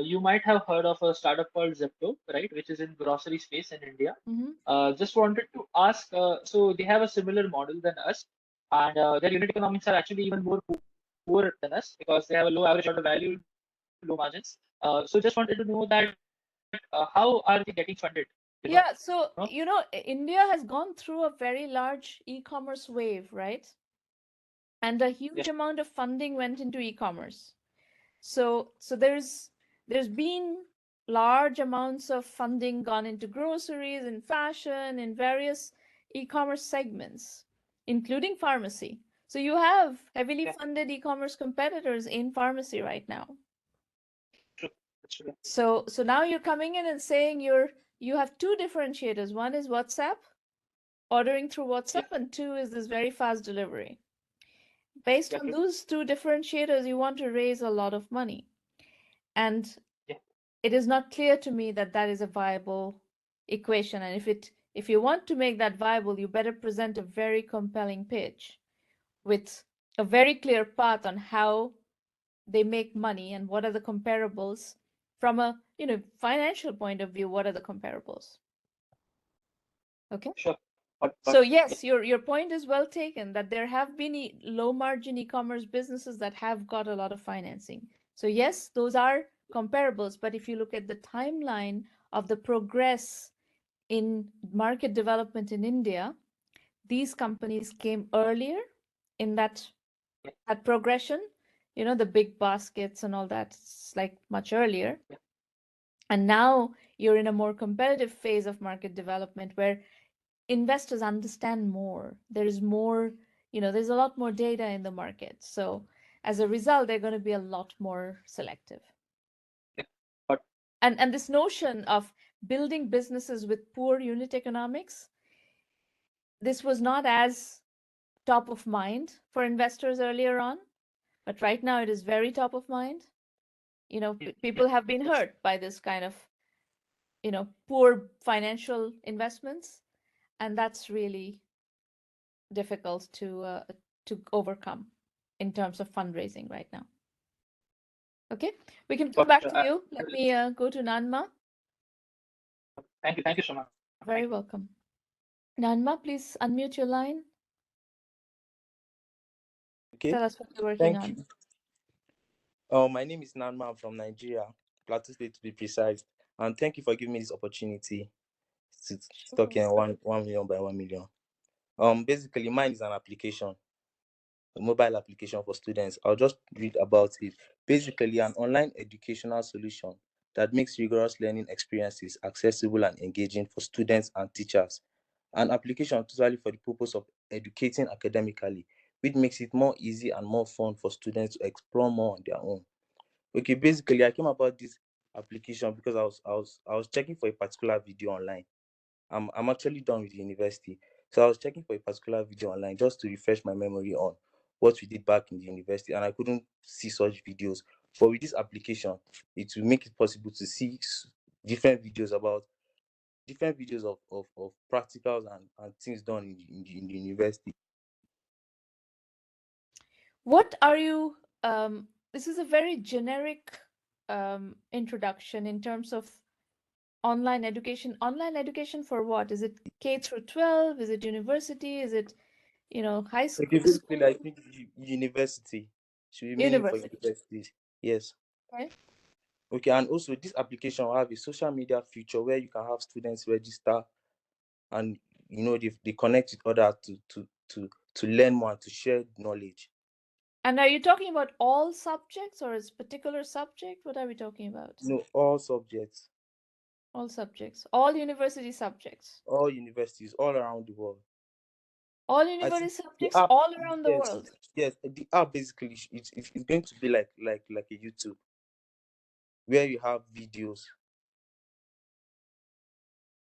[SPEAKER 3] you might have heard of a startup called Zepto, right, which is in grocery space in India. Just wanted to ask, so they have a similar model than us, and their unit economics are actually even more poor than us because they have a low average order value, low margins. So just wanted to know that how are they getting funded?
[SPEAKER 1] Yeah, so India has gone through a very large e-commerce wave, right? And a huge amount of funding went into e-commerce. So there's been large amounts of funding gone into groceries and fashion and various e-commerce segments, including pharmacy. So you have heavily funded e-commerce competitors in pharmacy right now. So now you're coming in and saying you have two differentiators. One is WhatsApp, ordering through WhatsApp, and two is this very fast delivery. Based on those two differentiators, you want to raise a lot of money. And it is not clear to me that that is a viable equation. And if you want to make that viable, you better present a very compelling pitch with a very clear path on how they make money and what are the comparables from a financial point of view. What are the comparables? Okay.
[SPEAKER 3] Sure.
[SPEAKER 1] So yes, your point is well taken that there have been low margin e-commerce businesses that have got a lot of financing. So yes, those are comparables, but if you look at the timeline of the progress in market development in India, these companies came earlier in that progression. The big baskets and all that, it's like much earlier. And now you're in a more competitive phase of market development where investors understand more. There's more, there's a lot more data in the market. So as a result, they're going to be a lot more selective. And this notion of building businesses with poor unit economics, this was not as top of mind for investors earlier on, but right now it is very top of mind. People have been hurt by this kind of, poor financial investments, and that's really difficult to overcome in terms of fundraising right now. Okay, we can come back to you. Let me go to Naanma.
[SPEAKER 3] Thank you so much.
[SPEAKER 1] Very welcome. Naanma, please unmute your line.
[SPEAKER 4] Okay.
[SPEAKER 1] Tell us what you're working on.
[SPEAKER 4] Thank you. My name is Naanma. I'm from Nigeria, Plateau State to be precise. And thank you for giving me this opportunity to talk in 1 million by 1 million. Basically, mine is an application, a mobile application for students. I'll just read about it. Basically, an online educational solution that makes rigorous learning experiences accessible and engaging for students and teachers. An application totally for the purpose of educating academically, which makes it more easy and more fun for students to explore more on their own. Okay, basically, I came about this application because I was checking for a particular video online. I'm actually done with the university, so I was checking for a particular video online just to refresh my memory on what we did back in the university, and I couldn't see such videos. But with this application, it will make it possible to see different videos about different videos of practicals and things done in the university.
[SPEAKER 1] What are you this is a very generic introduction in terms of online education. Online education for what? Is it K through 12? Is it university? Is it high school?
[SPEAKER 4] Okay, basically, I think university should be mainly for
[SPEAKER 1] University.
[SPEAKER 4] universities. Yes.
[SPEAKER 1] Okay.
[SPEAKER 4] Okay, and also this application will have a social media feature where you can have students register and they connect with others to learn more and to share knowledge.
[SPEAKER 1] And are you talking about all subjects or is particular subject? What are we talking about?
[SPEAKER 4] No, all subjects.
[SPEAKER 1] All subjects. All university subjects.
[SPEAKER 4] All universities all around the world.
[SPEAKER 1] All university subjects
[SPEAKER 4] app,
[SPEAKER 1] all around the
[SPEAKER 4] yes,
[SPEAKER 1] world.
[SPEAKER 4] Yes, the app basically it's going to be like a YouTube where you have videos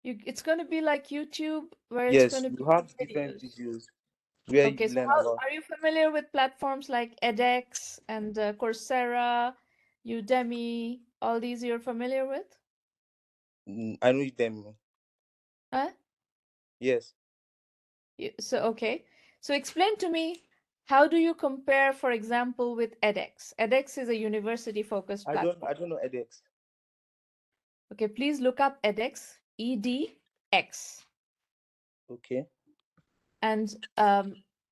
[SPEAKER 1] It's going to be like YouTube, where it's going
[SPEAKER 4] Yes,
[SPEAKER 1] to
[SPEAKER 4] you
[SPEAKER 1] be
[SPEAKER 4] have different
[SPEAKER 1] videos.
[SPEAKER 4] videos where
[SPEAKER 1] Okay,
[SPEAKER 4] you
[SPEAKER 1] so
[SPEAKER 4] learn
[SPEAKER 1] how
[SPEAKER 4] about.
[SPEAKER 1] are you familiar with platforms like edX and Coursera, Udemy? All these you're familiar with?
[SPEAKER 4] I know them.
[SPEAKER 1] Huh?
[SPEAKER 4] Yes,
[SPEAKER 1] So, okay. So explain to me, how do you compare, for example, with edX? edX is a university-focused platform.
[SPEAKER 4] I don't know edX.
[SPEAKER 1] Okay, please look up edX, EDX.
[SPEAKER 4] Okay,
[SPEAKER 1] And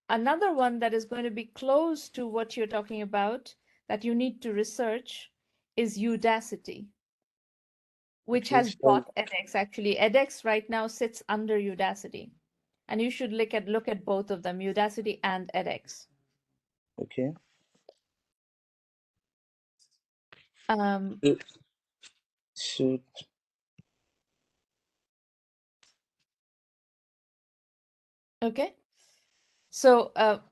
[SPEAKER 1] another one that is going to be close to what you're talking about that you need to research is Udacity, which
[SPEAKER 4] okay,
[SPEAKER 1] has
[SPEAKER 4] so
[SPEAKER 1] bought edX. Actually, edX right now sits under Udacity. And you should look at both of them, Udacity and edX.
[SPEAKER 4] okay.
[SPEAKER 1] Um,
[SPEAKER 4] So
[SPEAKER 1] okay. So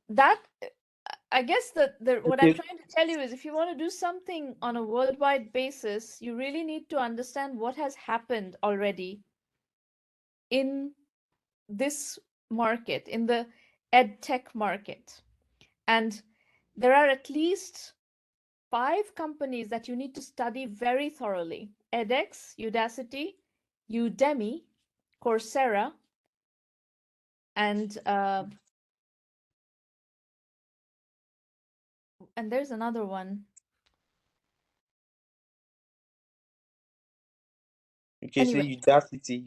[SPEAKER 1] that, I guess that what I'm
[SPEAKER 4] okay,
[SPEAKER 1] trying to tell you is, if you want to do something on a worldwide basis, you really need to understand what has happened already in this market, in the ed tech market. And there are at least 5 companies that you need to study very thoroughly: edX, Udacity, Udemy, Coursera, and there's another one.
[SPEAKER 4] okay. So
[SPEAKER 1] Anyway,
[SPEAKER 4] Udacity.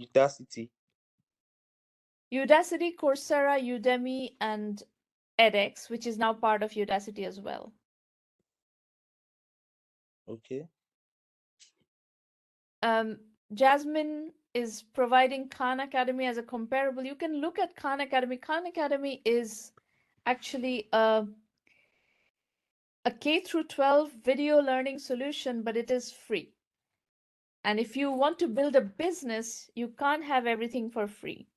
[SPEAKER 1] Udacity, Coursera, Udemy, and edX, which is now part of Udacity as well.
[SPEAKER 4] Okay,
[SPEAKER 1] Jasmine is providing Khan Academy as a comparable. You can look at Khan Academy. Khan Academy is actually a K through 12 video learning solution, but it is free. And if you want to build a business, you can't have everything for free.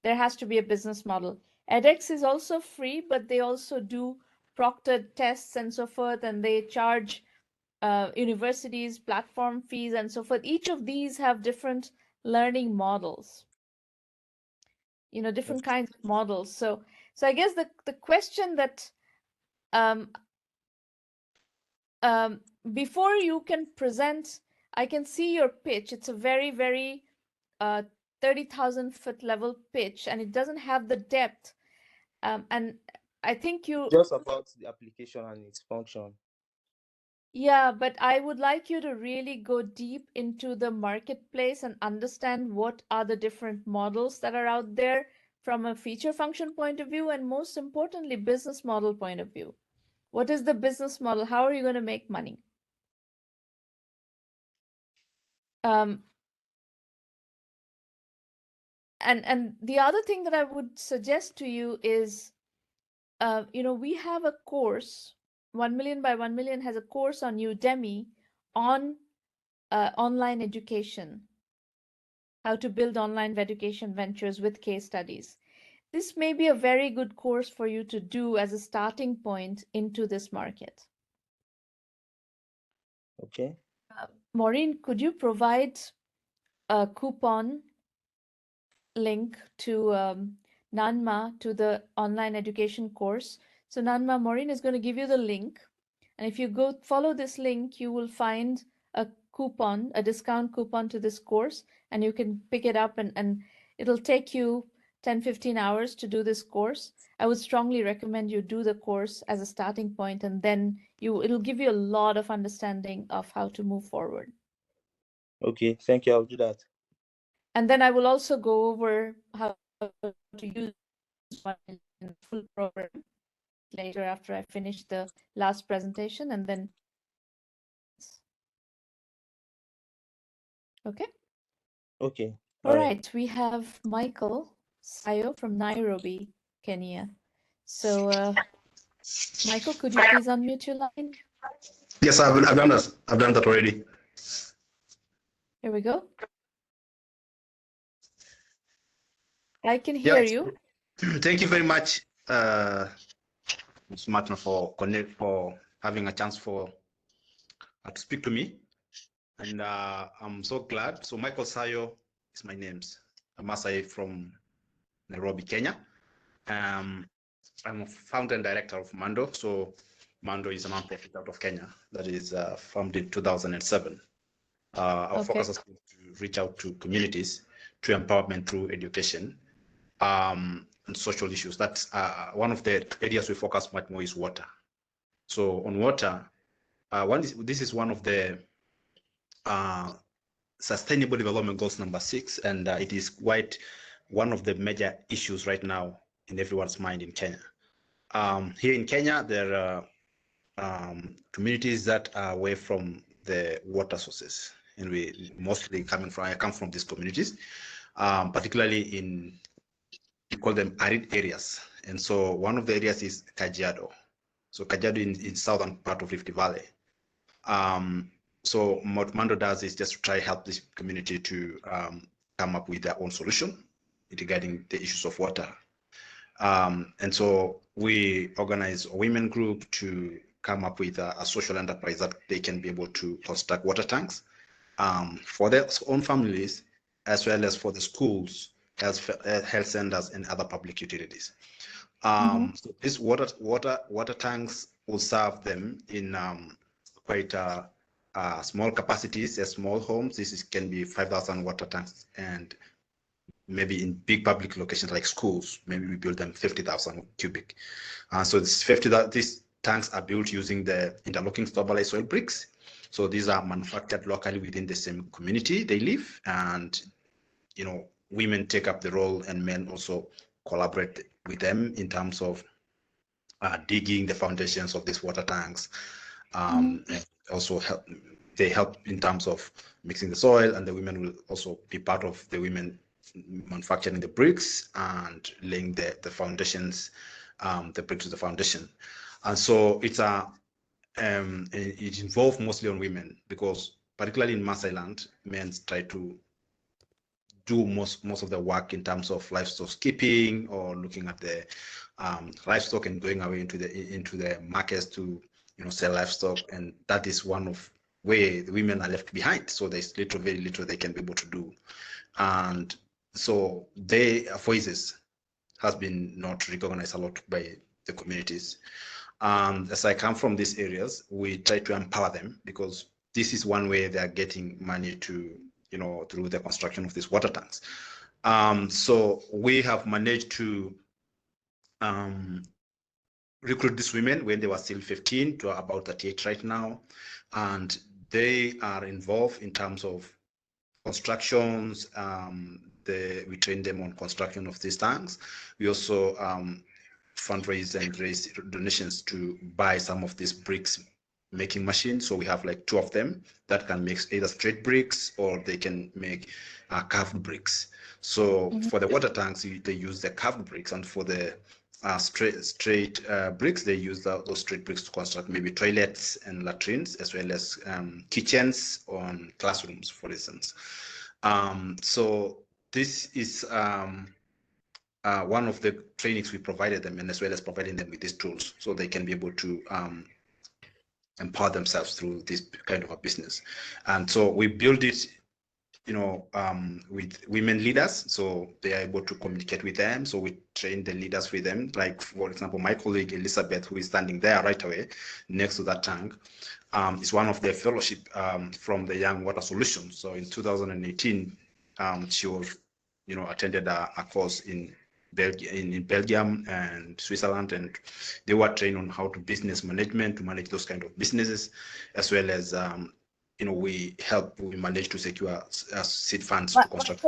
[SPEAKER 1] There has to be a business model. edX is also free, but they also do proctored tests and so forth, and they charge universities platform fees and so forth. Each of these have different learning models, different kinds of models. So I guess the question that um, before you can present, I can see your pitch. It's a very, very 30,000 foot level pitch, and it doesn't have the depth. And I think
[SPEAKER 4] just about the application and its function.
[SPEAKER 1] yeah, but I would like you to really go deep into the marketplace and understand what are the different models that are out there from a feature function point of view, and most importantly, business model point of view. What is the business model? How are you going to make money? Um, and the other thing that I would suggest to you is, we have a course. 1 million by 1 million has a course on Udemy on online education, how to build online education ventures with case studies. This may be a very good course for you to do as a starting point into this market.
[SPEAKER 4] Okay,
[SPEAKER 1] Maureen, could you provide a coupon link to Naanma to the online education course? So Naanma, Maureen is going to give you the link. And if you go follow this link, you will find a coupon, a discount coupon to this course, and you can pick it up, and it'll take you 10-15 hours to do this course. I would strongly recommend you do the course as a starting point, and then it'll give you a lot of understanding of how to move forward.
[SPEAKER 4] okay. Thank you. I'll do that.
[SPEAKER 1] And then I will also go over how to use one in the full program later after I finish the last presentation, and then okay.
[SPEAKER 4] Okay,
[SPEAKER 1] All
[SPEAKER 4] all right.
[SPEAKER 1] right, we have Michael Sayo from Nairobi, Kenya. So, Michael, could you please unmute your line?
[SPEAKER 5] Yes, I've done that. I've done that already.
[SPEAKER 1] Here we go. I can
[SPEAKER 5] Yeah,
[SPEAKER 1] hear you.
[SPEAKER 5] thank you very much, Ms. Martin, for having a chance to speak to me, and I'm so glad. So Michael Sayo is my name. Masai from Nairobi, Kenya. I'm a founder and director of Mando. So Mando is a nonprofit out of Kenya that is founded in 2007. Our focus is to reach out to communities through empowerment through education and social issues. That's one of the areas we focus much more is water. So on water, this is one of the Sustainable Development Goals number 6, and it is quite one of the major issues right now in everyone's mind in Kenya. Here in Kenya, there are communities that are away from the water sources, and we mostly I come from these communities, particularly in, we call them arid areas. And so one of the areas is Kajiado. So Kajiado in southern part of Rift Valley. So what Mando does is just to try help this community to come up with their own solution regarding the issues of water. And so we organize a women group to come up with a social enterprise that they can be able to construct water tanks for their own families, as well as for the schools, health centers, and other public utilities. So these water tanks will serve them in quite small capacities, as small homes. This can be 5,000 water tanks, and maybe in big public locations like schools, maybe we build them 50,000 cubic. So these tanks are built using the interlocking stabilized soil bricks. So these are manufactured locally within the same community they live, and women take up the role, and men also collaborate with them in terms of digging the foundations of these water tanks. And also they help in terms of mixing the soil, and the women will also be part of the women manufacturing the bricks and laying the foundations, the bricks to the foundation. And so it's it involves mostly on women, because particularly in Maasai land, men try to do most of the work in terms of livestock keeping, or looking at the livestock and going away into the markets to sell livestock, and that is one of where the women are left behind. So there's very little they can be able to do, and so their voices has been not recognized a lot by the communities. As I come from these areas, we try to empower them, because this is one way they are getting money to through the construction of these water tanks. So we have managed to recruit these women when they were still 15 to about 38 right now, and they are involved in terms of constructions. We train them on construction of these tanks. We also fundraise and raise donations to buy some of these bricks making machines. So we have like 2 of them that can make either straight bricks, or they can make curved bricks. So for the water tanks, they use the curved bricks, and for the straight bricks, they use those straight bricks to construct maybe toilets and latrines, as well as kitchens on classrooms, for instance. So this is one of the trainings we provided them, and as well as providing them with these tools, so they can be able to empower themselves through this kind of a business. And so we build it with women leaders, so they are able to communicate with them. So we train the leaders with them. Like, for example, my colleague Elizabeth, who is standing there right away next to that tank, is one of the fellowship from the Young Water Solutions. So in 2018, she was, attended a course in Belgium and Switzerland, and they were trained on how to business management, to manage those kind of businesses, as well as we managed to secure seed funds to construct.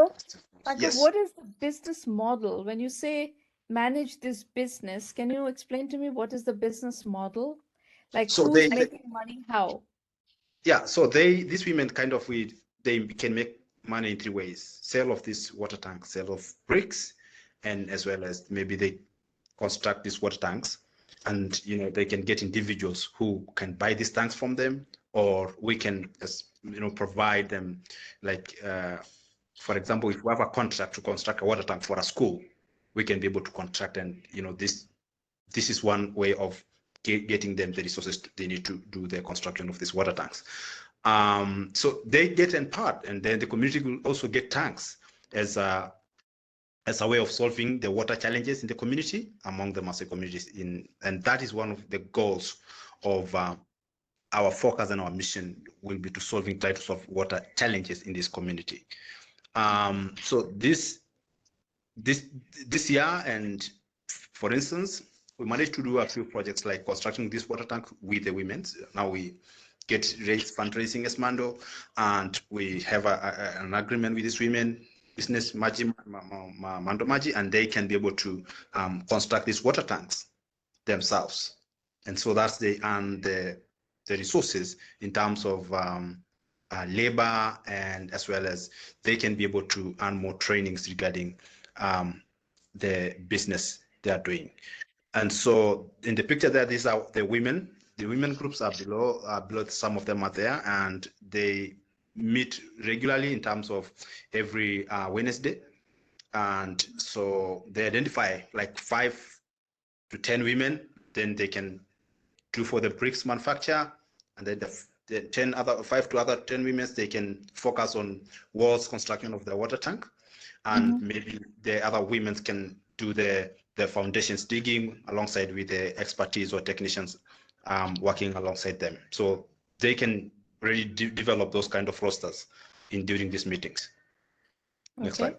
[SPEAKER 1] Michael,
[SPEAKER 5] Yes.
[SPEAKER 1] what is the business model? When you say manage this business, can you explain to me what is the business model? Like,
[SPEAKER 5] So
[SPEAKER 1] who's making money? How?
[SPEAKER 5] Yeah, so these women they can make money in 3 ways: sale of these water tanks, sale of bricks, and as well as maybe they construct these water tanks, and they can get individuals who can buy these tanks from them, or we can provide them, like for example, if we have a contract to construct a water tank for a school, we can be able to contract, and this is one way of getting them the resources they need to do the construction of these water tanks. So they get empowered, and then the community will also get tanks as as a way of solving the water challenges in the community, among the Maasai communities. And that is one of the goals of our focus and our mission will be to try to solve water challenges in this community. So this year, and for instance, we managed to do a few projects like constructing this water tank with the women. Now we raise fundraising as Mando, and we have an agreement with these women, business Mando Maji, and they can be able to construct these water tanks themselves. And so that's the resources in terms of labor, and as well as they can be able to earn more trainings regarding the business they are doing. And so in the picture there, these are the women. The women groups are below, some of them are there, and they meet regularly in terms of every Wednesday. And so they identify like 5 to 10 women, then they can do for the bricks manufacture, and then the 5 to other 10 women, they can focus on walls construction of the water tank, and maybe the other women can do the foundations digging alongside with the expertise or technicians working alongside them. So they can really develop those kind of rosters during these meetings. Next slide.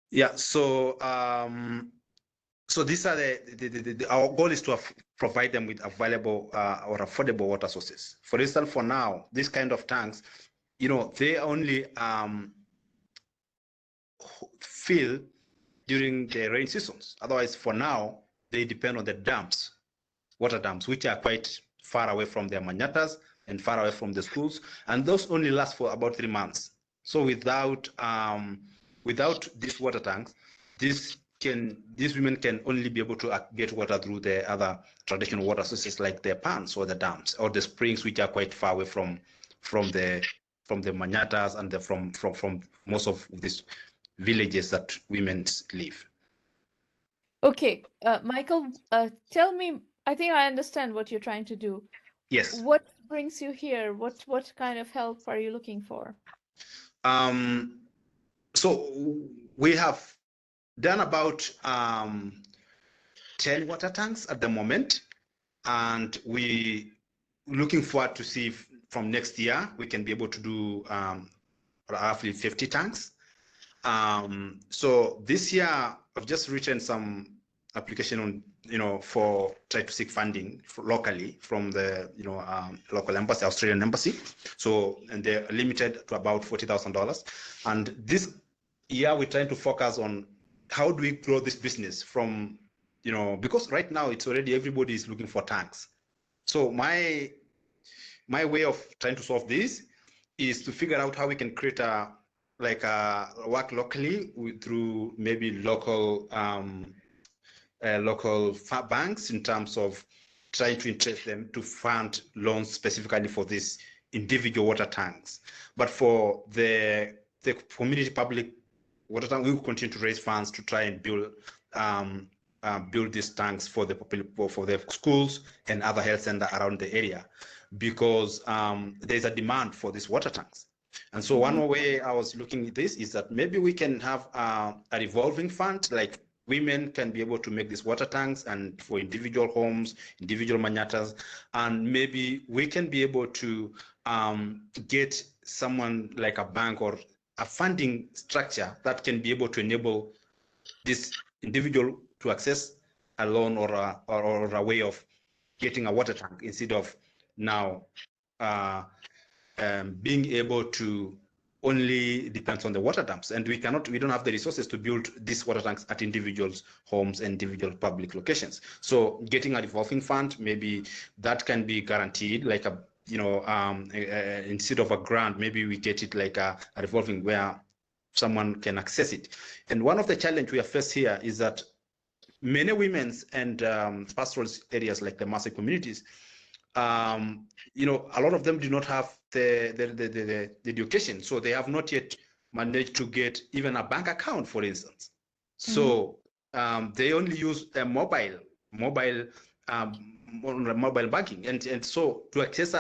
[SPEAKER 5] Yeah, so so these are our goal is to provide them with available or affordable water sources. For instance, for now, this kind of tanks, they only fill during the rain seasons. Otherwise, for now, they depend on the dams, water dams, which are quite far away from their manyatas and far away from the schools, and those only last for about 3 months. So without these water tanks, these women can only be able to get water through the other traditional water sources like the ponds or the dams or the springs, which are quite far away from the manyatas and from most of these villages that women live.
[SPEAKER 1] Okay, Michael, tell me, I think I understand what you're trying to do.
[SPEAKER 5] Yes.
[SPEAKER 1] What brings you here? What kind of help are you looking for?
[SPEAKER 5] So we have done about 10 water tanks at the moment, and we looking forward to see if from next year we can be able to do roughly 50 tanks. So this year I've just written some application on for try to seek funding locally from the local embassy, Australian embassy. So, and they're limited to about $40,000. And this year we're trying to focus on how do we grow this business from because right now it's already everybody is looking for tanks. So my way of trying to solve this is to figure out how we can create work locally through maybe local banks in terms of trying to interest them to fund loans specifically for these individual water tanks. But for the community public water tank, we will continue to raise funds to try and build these tanks for the schools and other health centers around the area, because there's a demand for these water tanks. And so one way I was looking at this is that maybe we can have a revolving fund, like women can be able to make these water tanks and for individual homes, individual manyatas, and maybe we can be able to get someone like a bank or a funding structure that can be able to enable this individual to access a loan or a way of getting a water tank instead of now being able to only depends on the water dumps, and we don't have the resources to build these water tanks at individuals' homes and individual public locations. So getting a revolving fund, maybe that can be guaranteed, like instead of a grant, maybe we get it like a revolving where someone can access it. And one of the challenges we have faced here is that many women's and pastoral areas like the Maasai communities, a lot of them do not have the education, so they have not yet managed to get even a bank account, for instance. So they only use a mobile banking, and so to access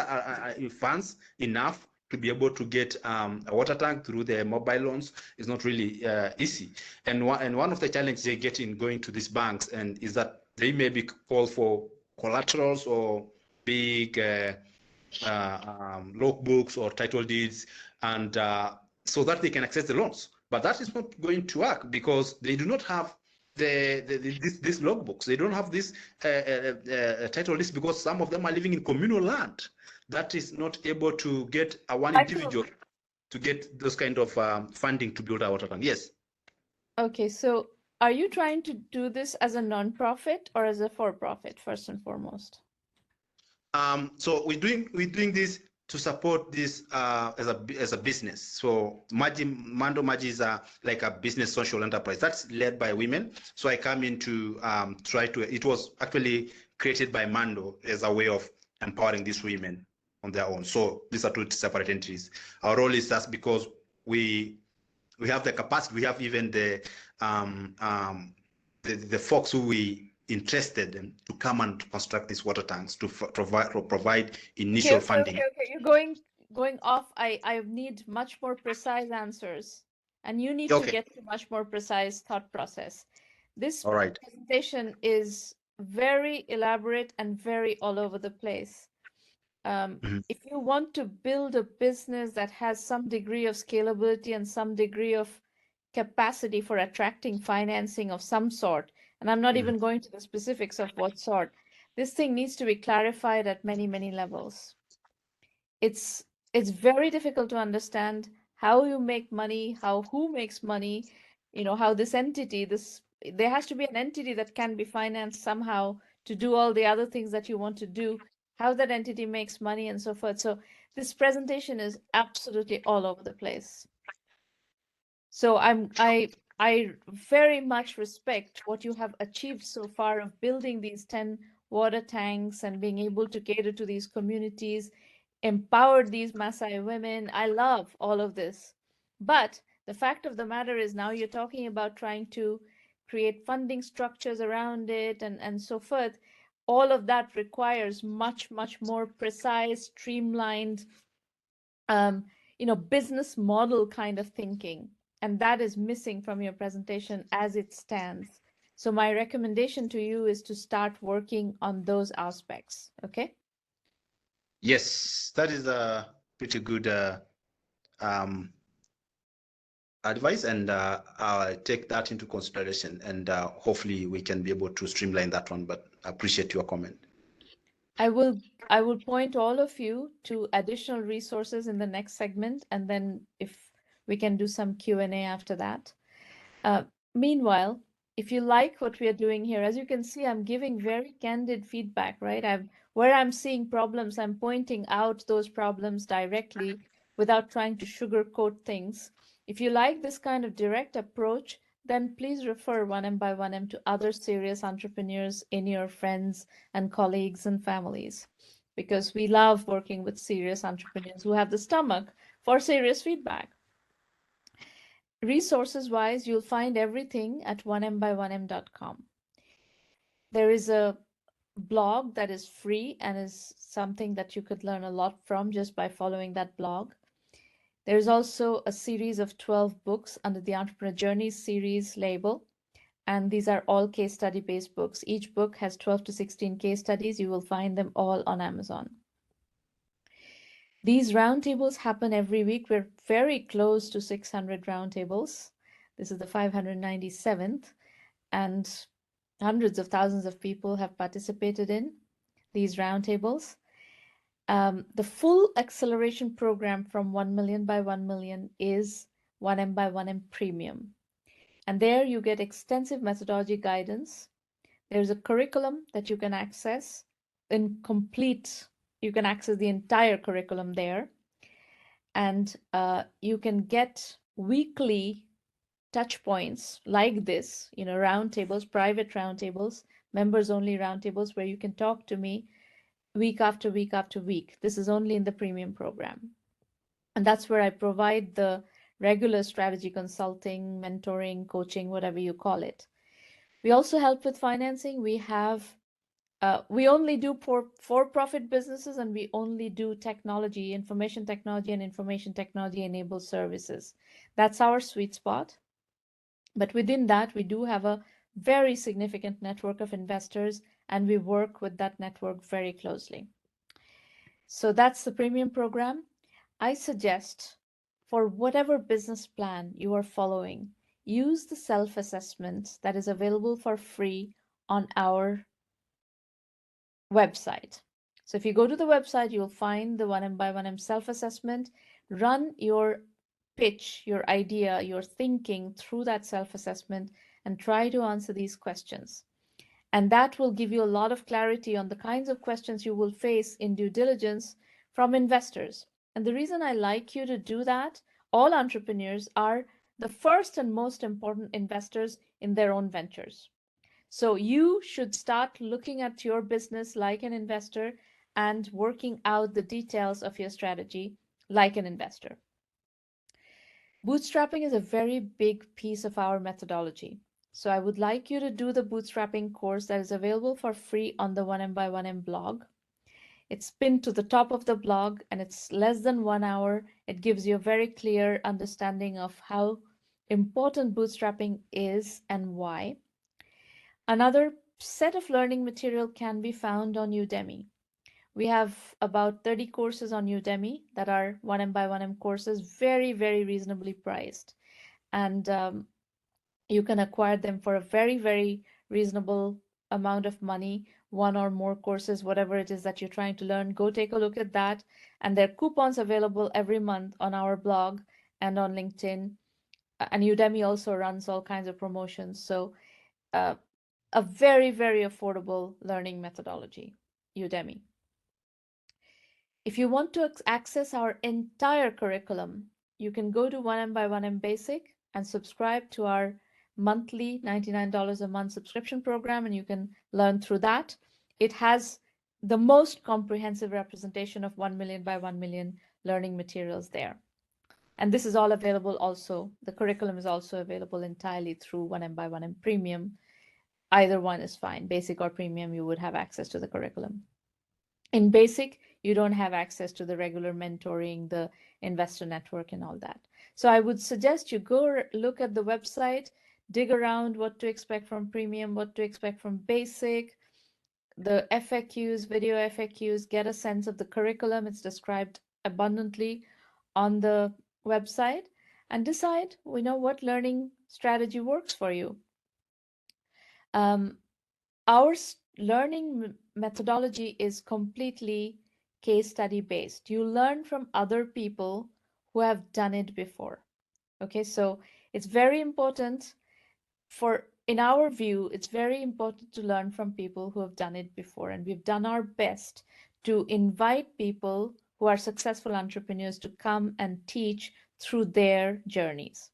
[SPEAKER 5] funds enough to be able to get a water tank through their mobile loans is not really easy. And one of the challenges they get in going to these banks is that they may be called for collaterals or big logbooks or title deeds, and so that they can access the loans. But that is not going to work because they do not have these logbooks. They don't have this title list because some of them are living in communal land that is not able to get one individual to get those kind of funding to build a water tank. Yes.
[SPEAKER 1] Okay, so are you trying to do this as a non-profit or as a for-profit, first and foremost?
[SPEAKER 5] So we're doing this to support this as a business. So Mando is like a business social enterprise that's led by women. So I come in to try to. It was actually created by Mando as a way of empowering these women on their own. So these are two separate entities. Our role is just because we have the capacity. We have even the folks who we interested in to come and construct these water tanks to provide initial funding.
[SPEAKER 1] Okay. You're going off. I need much more precise answers, and you need to get to much more precise thought process. This presentation is very elaborate and very all over the place. If you want to build a business that has some degree of scalability and some degree of capacity for attracting financing of some sort, and I'm not even going to the specifics of what sort, this thing needs to be clarified at many, many levels. It's very difficult to understand how you make money, who makes money, how this entity, there has to be an entity that can be financed somehow to do all the other things that you want to do, how that entity makes money and so forth. So this presentation is absolutely all over the place. So I very much respect what you have achieved so far of building these 10 water tanks and being able to cater to these communities, empowered these Maasai women. I love all of this. But the fact of the matter is now you're talking about trying to create funding structures around it and so forth. All of that requires much, much more precise, streamlined, business model kind of thinking. And that is missing from your presentation as it stands. So my recommendation to you is to start working on those aspects. Okay?
[SPEAKER 5] Yes, that is a pretty good advice, and I'll take that into consideration, and hopefully we can be able to streamline that one, but I appreciate your comment.
[SPEAKER 1] I will point all of you to additional resources in the next segment, and then if we can do some Q&A after that. Meanwhile, if you like what we are doing here, as you can see, I'm giving very candid feedback, right? Where I'm seeing problems, I'm pointing out those problems directly without trying to sugarcoat things. If you like this kind of direct approach, then please refer 1M to other serious entrepreneurs in your friends and colleagues and families, because we love working with serious entrepreneurs who have the stomach for serious feedback. Resources-wise, you'll find everything at 1mby1m.com. There is a blog that is free and is something that you could learn a lot from just by following that blog. There's also a series of 12 books under the Entrepreneur Journeys series label, and these are all case study-based books. Each book has 12 to 16 case studies. You will find them all on Amazon. These roundtables happen every week. We're very close to 600 roundtables. This is the 597th, and hundreds of thousands of people have participated in these roundtables. The full acceleration program from 1 million by 1 million is 1M Premium. And there you get extensive methodology guidance. There's a curriculum that you can access in complete. You can access the entire curriculum there. And you can get weekly touch points like this, roundtables, private roundtables, members only roundtables, where you can talk to me week after week after week. This is only in the premium program. And that's where I provide the regular strategy consulting, mentoring, coaching, whatever you call it. We also help with financing. We have We only do for-profit businesses, and we only do technology, information technology and information technology enabled services. That's our sweet spot. But within that, we do have a very significant network of investors, and we work with that network very closely. So that's the premium program. I suggest for whatever business plan you are following, use the self-assessment that is available for free on our website. So if you go to the website, you'll find the 1M self-assessment. Run your pitch, your idea, your thinking through that self-assessment and try to answer these questions. And that will give you a lot of clarity on the kinds of questions you will face in due diligence from investors. And the reason I like you to do that, all entrepreneurs are the first and most important investors in their own ventures. So you should start looking at your business like an investor and working out the details of your strategy like an investor. Bootstrapping is a very big piece of our methodology. So I would like you to do the bootstrapping course that is available for free on the 1M1M blog. It's pinned to the top of the blog and it's less than 1 hour. It gives you a very clear understanding of how important bootstrapping is and why. Another set of learning material can be found on Udemy. We have about 30 courses on Udemy that are 1M courses, very, very reasonably priced. And you can acquire them for a very, very reasonable amount of money, one or more courses, whatever it is that you're trying to learn. Go take a look at that. And there are coupons available every month on our blog and on LinkedIn. And Udemy also runs all kinds of promotions. So a very, very affordable learning methodology, Udemy. If you want to access our entire curriculum, you can go to 1M Basic and subscribe to our monthly $99 a month subscription program, and you can learn through that. It has the most comprehensive representation of 1 million by 1 million learning materials there. And this is all available also. The curriculum is also available entirely through 1M Premium. Either one is fine. Basic or premium, you would have access to the curriculum. In basic, you don't have access to the regular mentoring, the investor network and all that. So I would suggest you go look at the website, dig around what to expect from premium, what to expect from basic, the FAQs, video FAQs, get a sense of the curriculum. It's described abundantly on the website, and decide, what learning strategy works for you. Our learning methodology is completely case study based. You learn from other people who have done it before. Okay, so it's very important in our view, it's very important to learn from people who have done it before. And we've done our best to invite people who are successful entrepreneurs to come and teach through their journeys.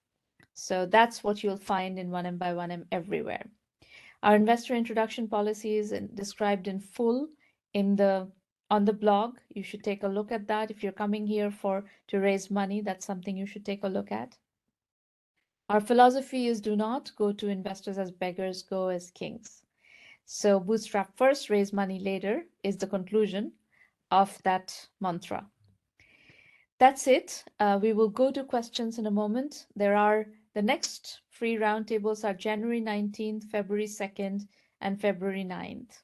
[SPEAKER 1] So that's what you'll find in 1M everywhere. Our investor introduction policy is described in full on the blog. You should take a look at that. If you're coming here to raise money, that's something you should take a look at. Our philosophy is do not go to investors as beggars, go as kings. So bootstrap first, raise money later is the conclusion of that mantra. That's it. We will go to questions in a moment. The next free roundtables are January 19th, February 2nd, and February 9th.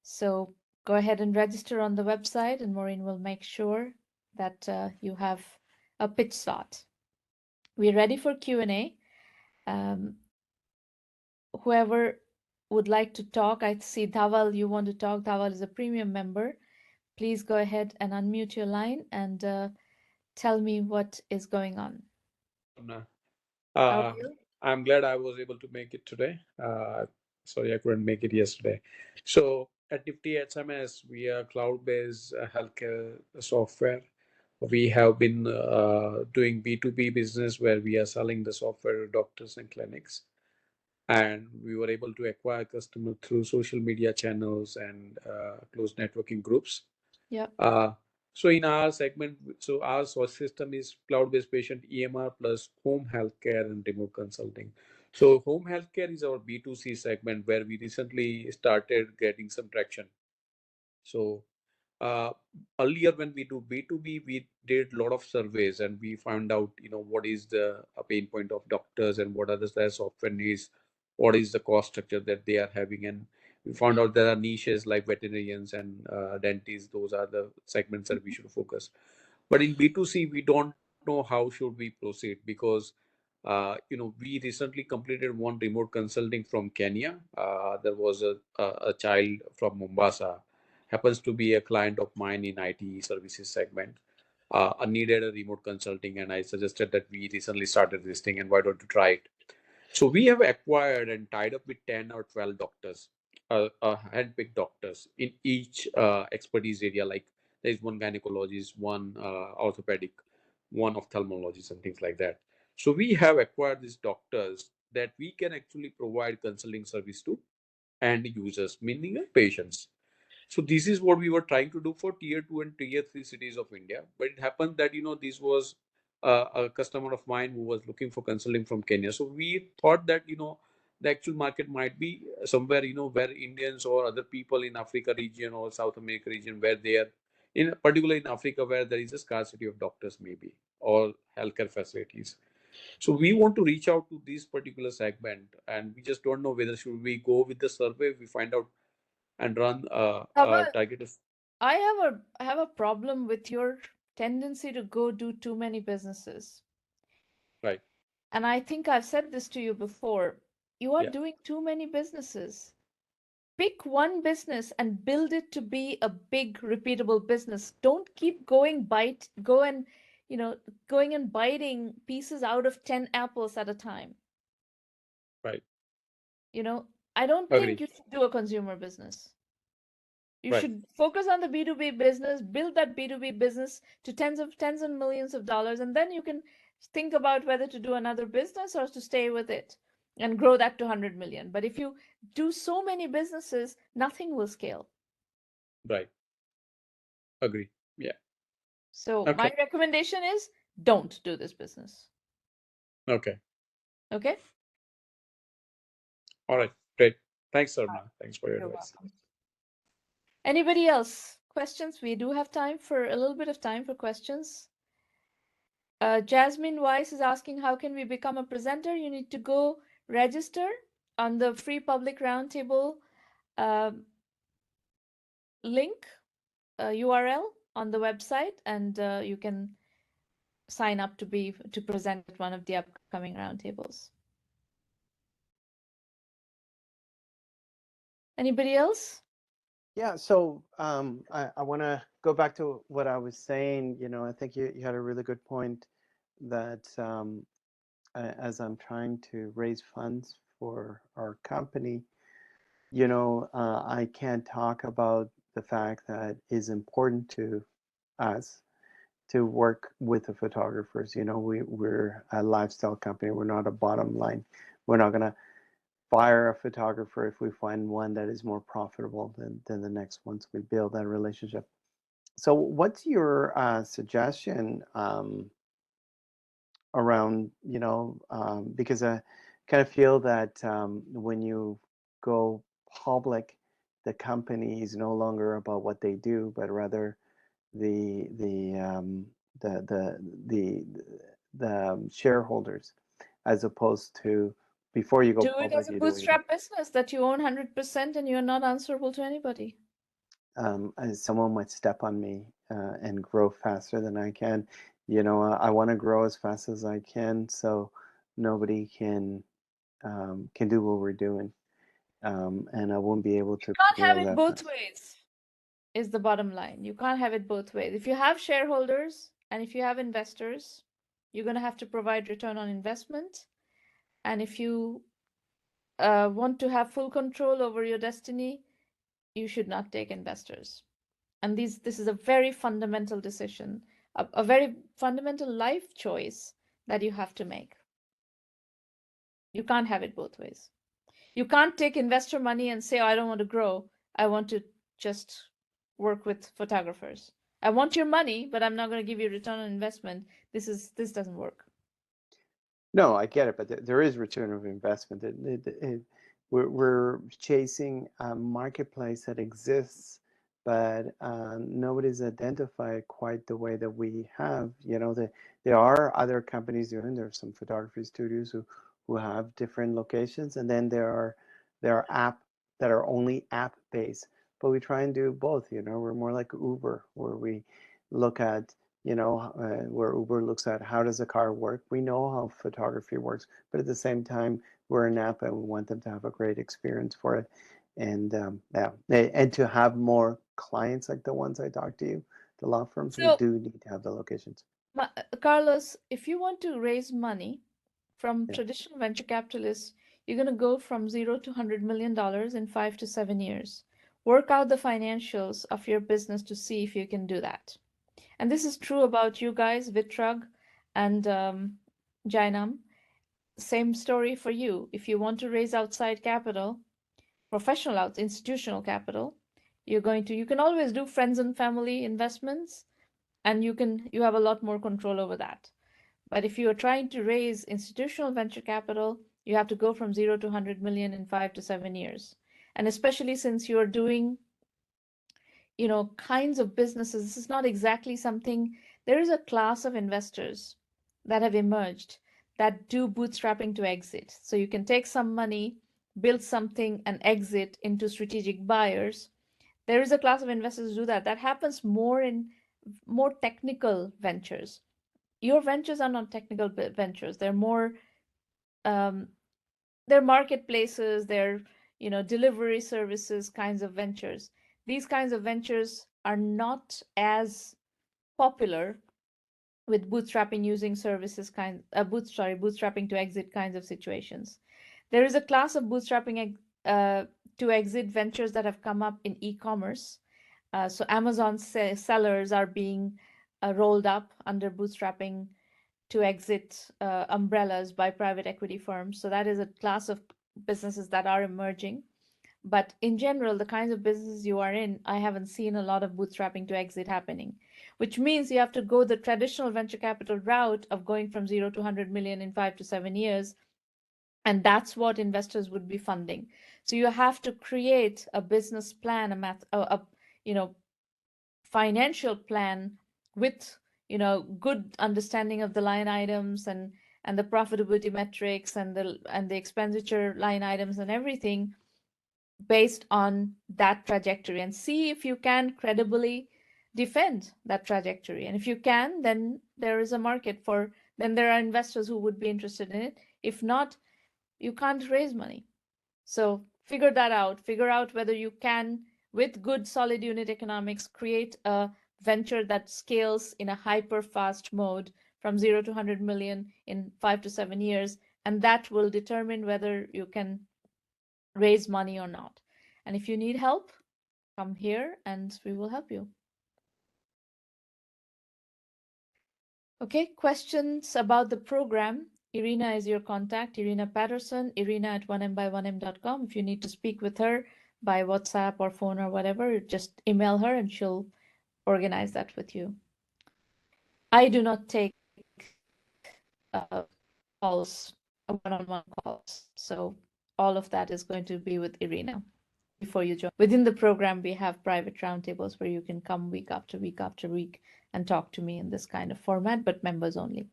[SPEAKER 1] So go ahead and register on the website, and Maureen will make sure that you have a pitch slot. We're ready for Q&A. Whoever would like to talk, I see Dhaval, you want to talk. Dhaval is a premium member. Please go ahead and unmute your line and tell me what is going on.
[SPEAKER 6] I'm glad I was able to make it today. Sorry, I couldn't make it yesterday. So at Nifty HMS, we are cloud-based healthcare software. We have been doing B2B business where we are selling the software to doctors and clinics. And we were able to acquire customers through social media channels and close networking groups.
[SPEAKER 1] Yeah.
[SPEAKER 6] So in our segment, our source system is cloud-based patient EMR plus home healthcare and remote consulting. So home healthcare is our B2C segment where we recently started getting some traction. So uh, earlier when we do B2B, we did a lot of surveys and we found out, what is the pain point of doctors and what are their software needs, what is the cost structure that they are having. And we found out there are niches like veterinarians and dentists. Those are the segments that we should focus. But in B2C, we don't know how should we proceed because we recently completed one remote consulting from Kenya. There was a child from Mombasa, happens to be a client of mine in IT services segment. Needed a remote consulting, and I suggested that we recently started this thing, and why don't you try it? So we have acquired and tied up with 10 or 12 doctors, handpicked doctors in each expertise area. Like there's one gynecologist, one orthopedic, one ophthalmologist, and things like that. So we have acquired these doctors that we can actually provide consulting service to end users, meaning patients. So this is what we were trying to do for tier 2 and tier 3 cities of India. But it happened that, this was a customer of mine who was looking for consulting from Kenya. So we thought that, the actual market might be somewhere, where Indians or other people in Africa region or South America region, where they are, in particular in Africa, where there is a scarcity of doctors maybe, or healthcare facilities. So we want to reach out to this particular segment, and we just don't know whether should we go with the survey, we find out and run
[SPEAKER 1] Dhaval,
[SPEAKER 6] targeted.
[SPEAKER 1] I have a problem with your tendency to go do too many businesses.
[SPEAKER 6] Right.
[SPEAKER 1] And I think I've said this to you before. You are
[SPEAKER 6] Yeah.
[SPEAKER 1] doing too many businesses. Pick one business and build it to be a big, repeatable business. Don't keep going and biting pieces out of 10 apples at a time.
[SPEAKER 6] Right.
[SPEAKER 1] I don't think
[SPEAKER 6] Agree.
[SPEAKER 1] you should do a consumer business. You
[SPEAKER 6] Right.
[SPEAKER 1] should focus on the B2B business, build that B2B business to tens of millions of dollars, and then you can think about whether to do another business or to stay with it and grow that to 100 million. But if you do so many businesses, nothing will scale.
[SPEAKER 6] Right. Agree. Yeah.
[SPEAKER 1] So my
[SPEAKER 6] Okay.
[SPEAKER 1] recommendation is don't do this business.
[SPEAKER 6] Okay.
[SPEAKER 1] Okay?
[SPEAKER 6] All right. Great. Thanks, Sarna. Thanks for your
[SPEAKER 1] You're
[SPEAKER 6] advice.
[SPEAKER 1] welcome. Anybody else? Questions? We do have time for a little bit of time for questions. Jasmine Weiss is asking, how can we become a presenter? You need to go register on the free public roundtable link URL on the website, and you can sign up to present at one of the upcoming roundtables. Anybody else?
[SPEAKER 2] Yeah, so I want to go back to what I was saying. I think you had a really good point that as I'm trying to raise funds for our company, I can't talk about the fact that it's important to us to work with the photographers. We're a lifestyle company. We're not a bottom line. We're not going to fire a photographer if we find one that is more profitable than the next one. So we build that relationship. So what's your suggestion around, because I kind of feel that when you go public, the company is no longer about what they do, but rather the shareholders, as opposed to before you go
[SPEAKER 1] Do it
[SPEAKER 2] public,
[SPEAKER 1] as a
[SPEAKER 2] you do it.
[SPEAKER 1] bootstrap business that you own 100% and you're not answerable to anybody.
[SPEAKER 2] Someone might step on me and grow faster than I can. I want to grow as fast as I can, so nobody can do what we're doing, and I won't be able to
[SPEAKER 1] Can't have
[SPEAKER 2] grow
[SPEAKER 1] it
[SPEAKER 2] that
[SPEAKER 1] both
[SPEAKER 2] fast.
[SPEAKER 1] ways, is the bottom line. You can't have it both ways. If you have shareholders and if you have investors, you're going to have to provide return on investment. And if you want to have full control over your destiny, you should not take investors. And this is a very fundamental decision, a very fundamental life choice that you have to make. You can't have it both ways. You can't take investor money and say, oh, I don't want to grow. I want to just work with photographers. I want your money, but I'm not going to give you return on investment. This doesn't work.
[SPEAKER 2] No, I get it, but there is return of investment. We're chasing a marketplace that exists, but nobody's identified quite the way that we have. You know, there are other companies doing. There are some photography studios who have different locations, and then there are app that are only app based. But we try and do both. You know, we're more like Uber, where we look at, you know, where Uber looks at how does a car work. We know how photography works, but at the same time, we're an app and we want them to have a great experience for it. And yeah, and to have more clients like the ones I talked to you, the law firms, we
[SPEAKER 1] So,
[SPEAKER 2] do need to have the locations.
[SPEAKER 1] Carlos, if you want to raise money from
[SPEAKER 2] Yeah.
[SPEAKER 1] traditional venture capitalists, you're going to go from $0 to $100 million in 5 to 7 years. Work out the financials of your business to see if you can do that. And this is true about you guys, Vitrag and Jainam. Same story for you. If you want to raise outside capital, professional institutional capital, you can always do friends and family investments, and you have a lot more control over that. But if you are trying to raise institutional venture capital, you have to go from 0 to 100 million in 5 to 7 years. And especially since you're doing, you know, kinds of businesses, this is not exactly something, there is a class of investors that have emerged that do bootstrapping to exit. So you can take some money, build something, and exit into strategic buyers. There is a class of investors who do that. That happens more in more technical ventures. Your ventures are not technical ventures. They're more, they're marketplaces, they're, you know, delivery services kinds of ventures. These kinds of ventures are not as popular with bootstrapping using services bootstrapping to exit kinds of situations. There is a class of bootstrapping to exit ventures that have come up in e-commerce. So Amazon sellers are being rolled up under bootstrapping to exit umbrellas by private equity firms. So that is a class of businesses that are emerging. But in general, the kinds of businesses you are in, I haven't seen a lot of bootstrapping to exit happening, which means you have to go the traditional venture capital route of going from 0 to 100 million in 5 to 7 years. And that's what investors would be funding. So you have to create a business plan, a you know, financial plan with, you know, good understanding of the line items and the profitability metrics and the expenditure line items and everything based on that trajectory, and see if you can credibly defend that trajectory. And if you can, then there is a market for, then there are investors who would be interested in it. If not, you can't raise money. So figure that out. Figure out whether you can, with good solid unit economics, create a venture that scales in a hyper fast mode from 0 to 100 million in 5 to 7 years. And that will determine whether you can raise money or not. And if you need help, come here and we will help you. Okay, questions about the program? Irina is your contact, Irina Patterson, irina@1mby1m.com. If you need to speak with her by WhatsApp or phone or whatever, just email her and she'll organize that with you. I do not take calls, one-on-one calls. So all of that is going to be with Irina before you join. Within the program, we have private roundtables where you can come week after week after week and talk to me in this kind of format, but members only.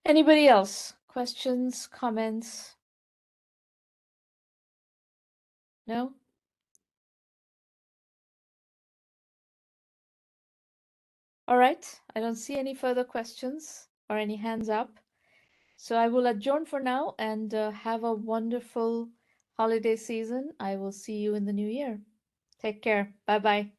[SPEAKER 1] Anybody else? Questions, comments? No? All right. I don't see any further questions or any hands up. So I will adjourn for now and have a wonderful holiday season. I will see you in the new year. Take care. Bye-bye.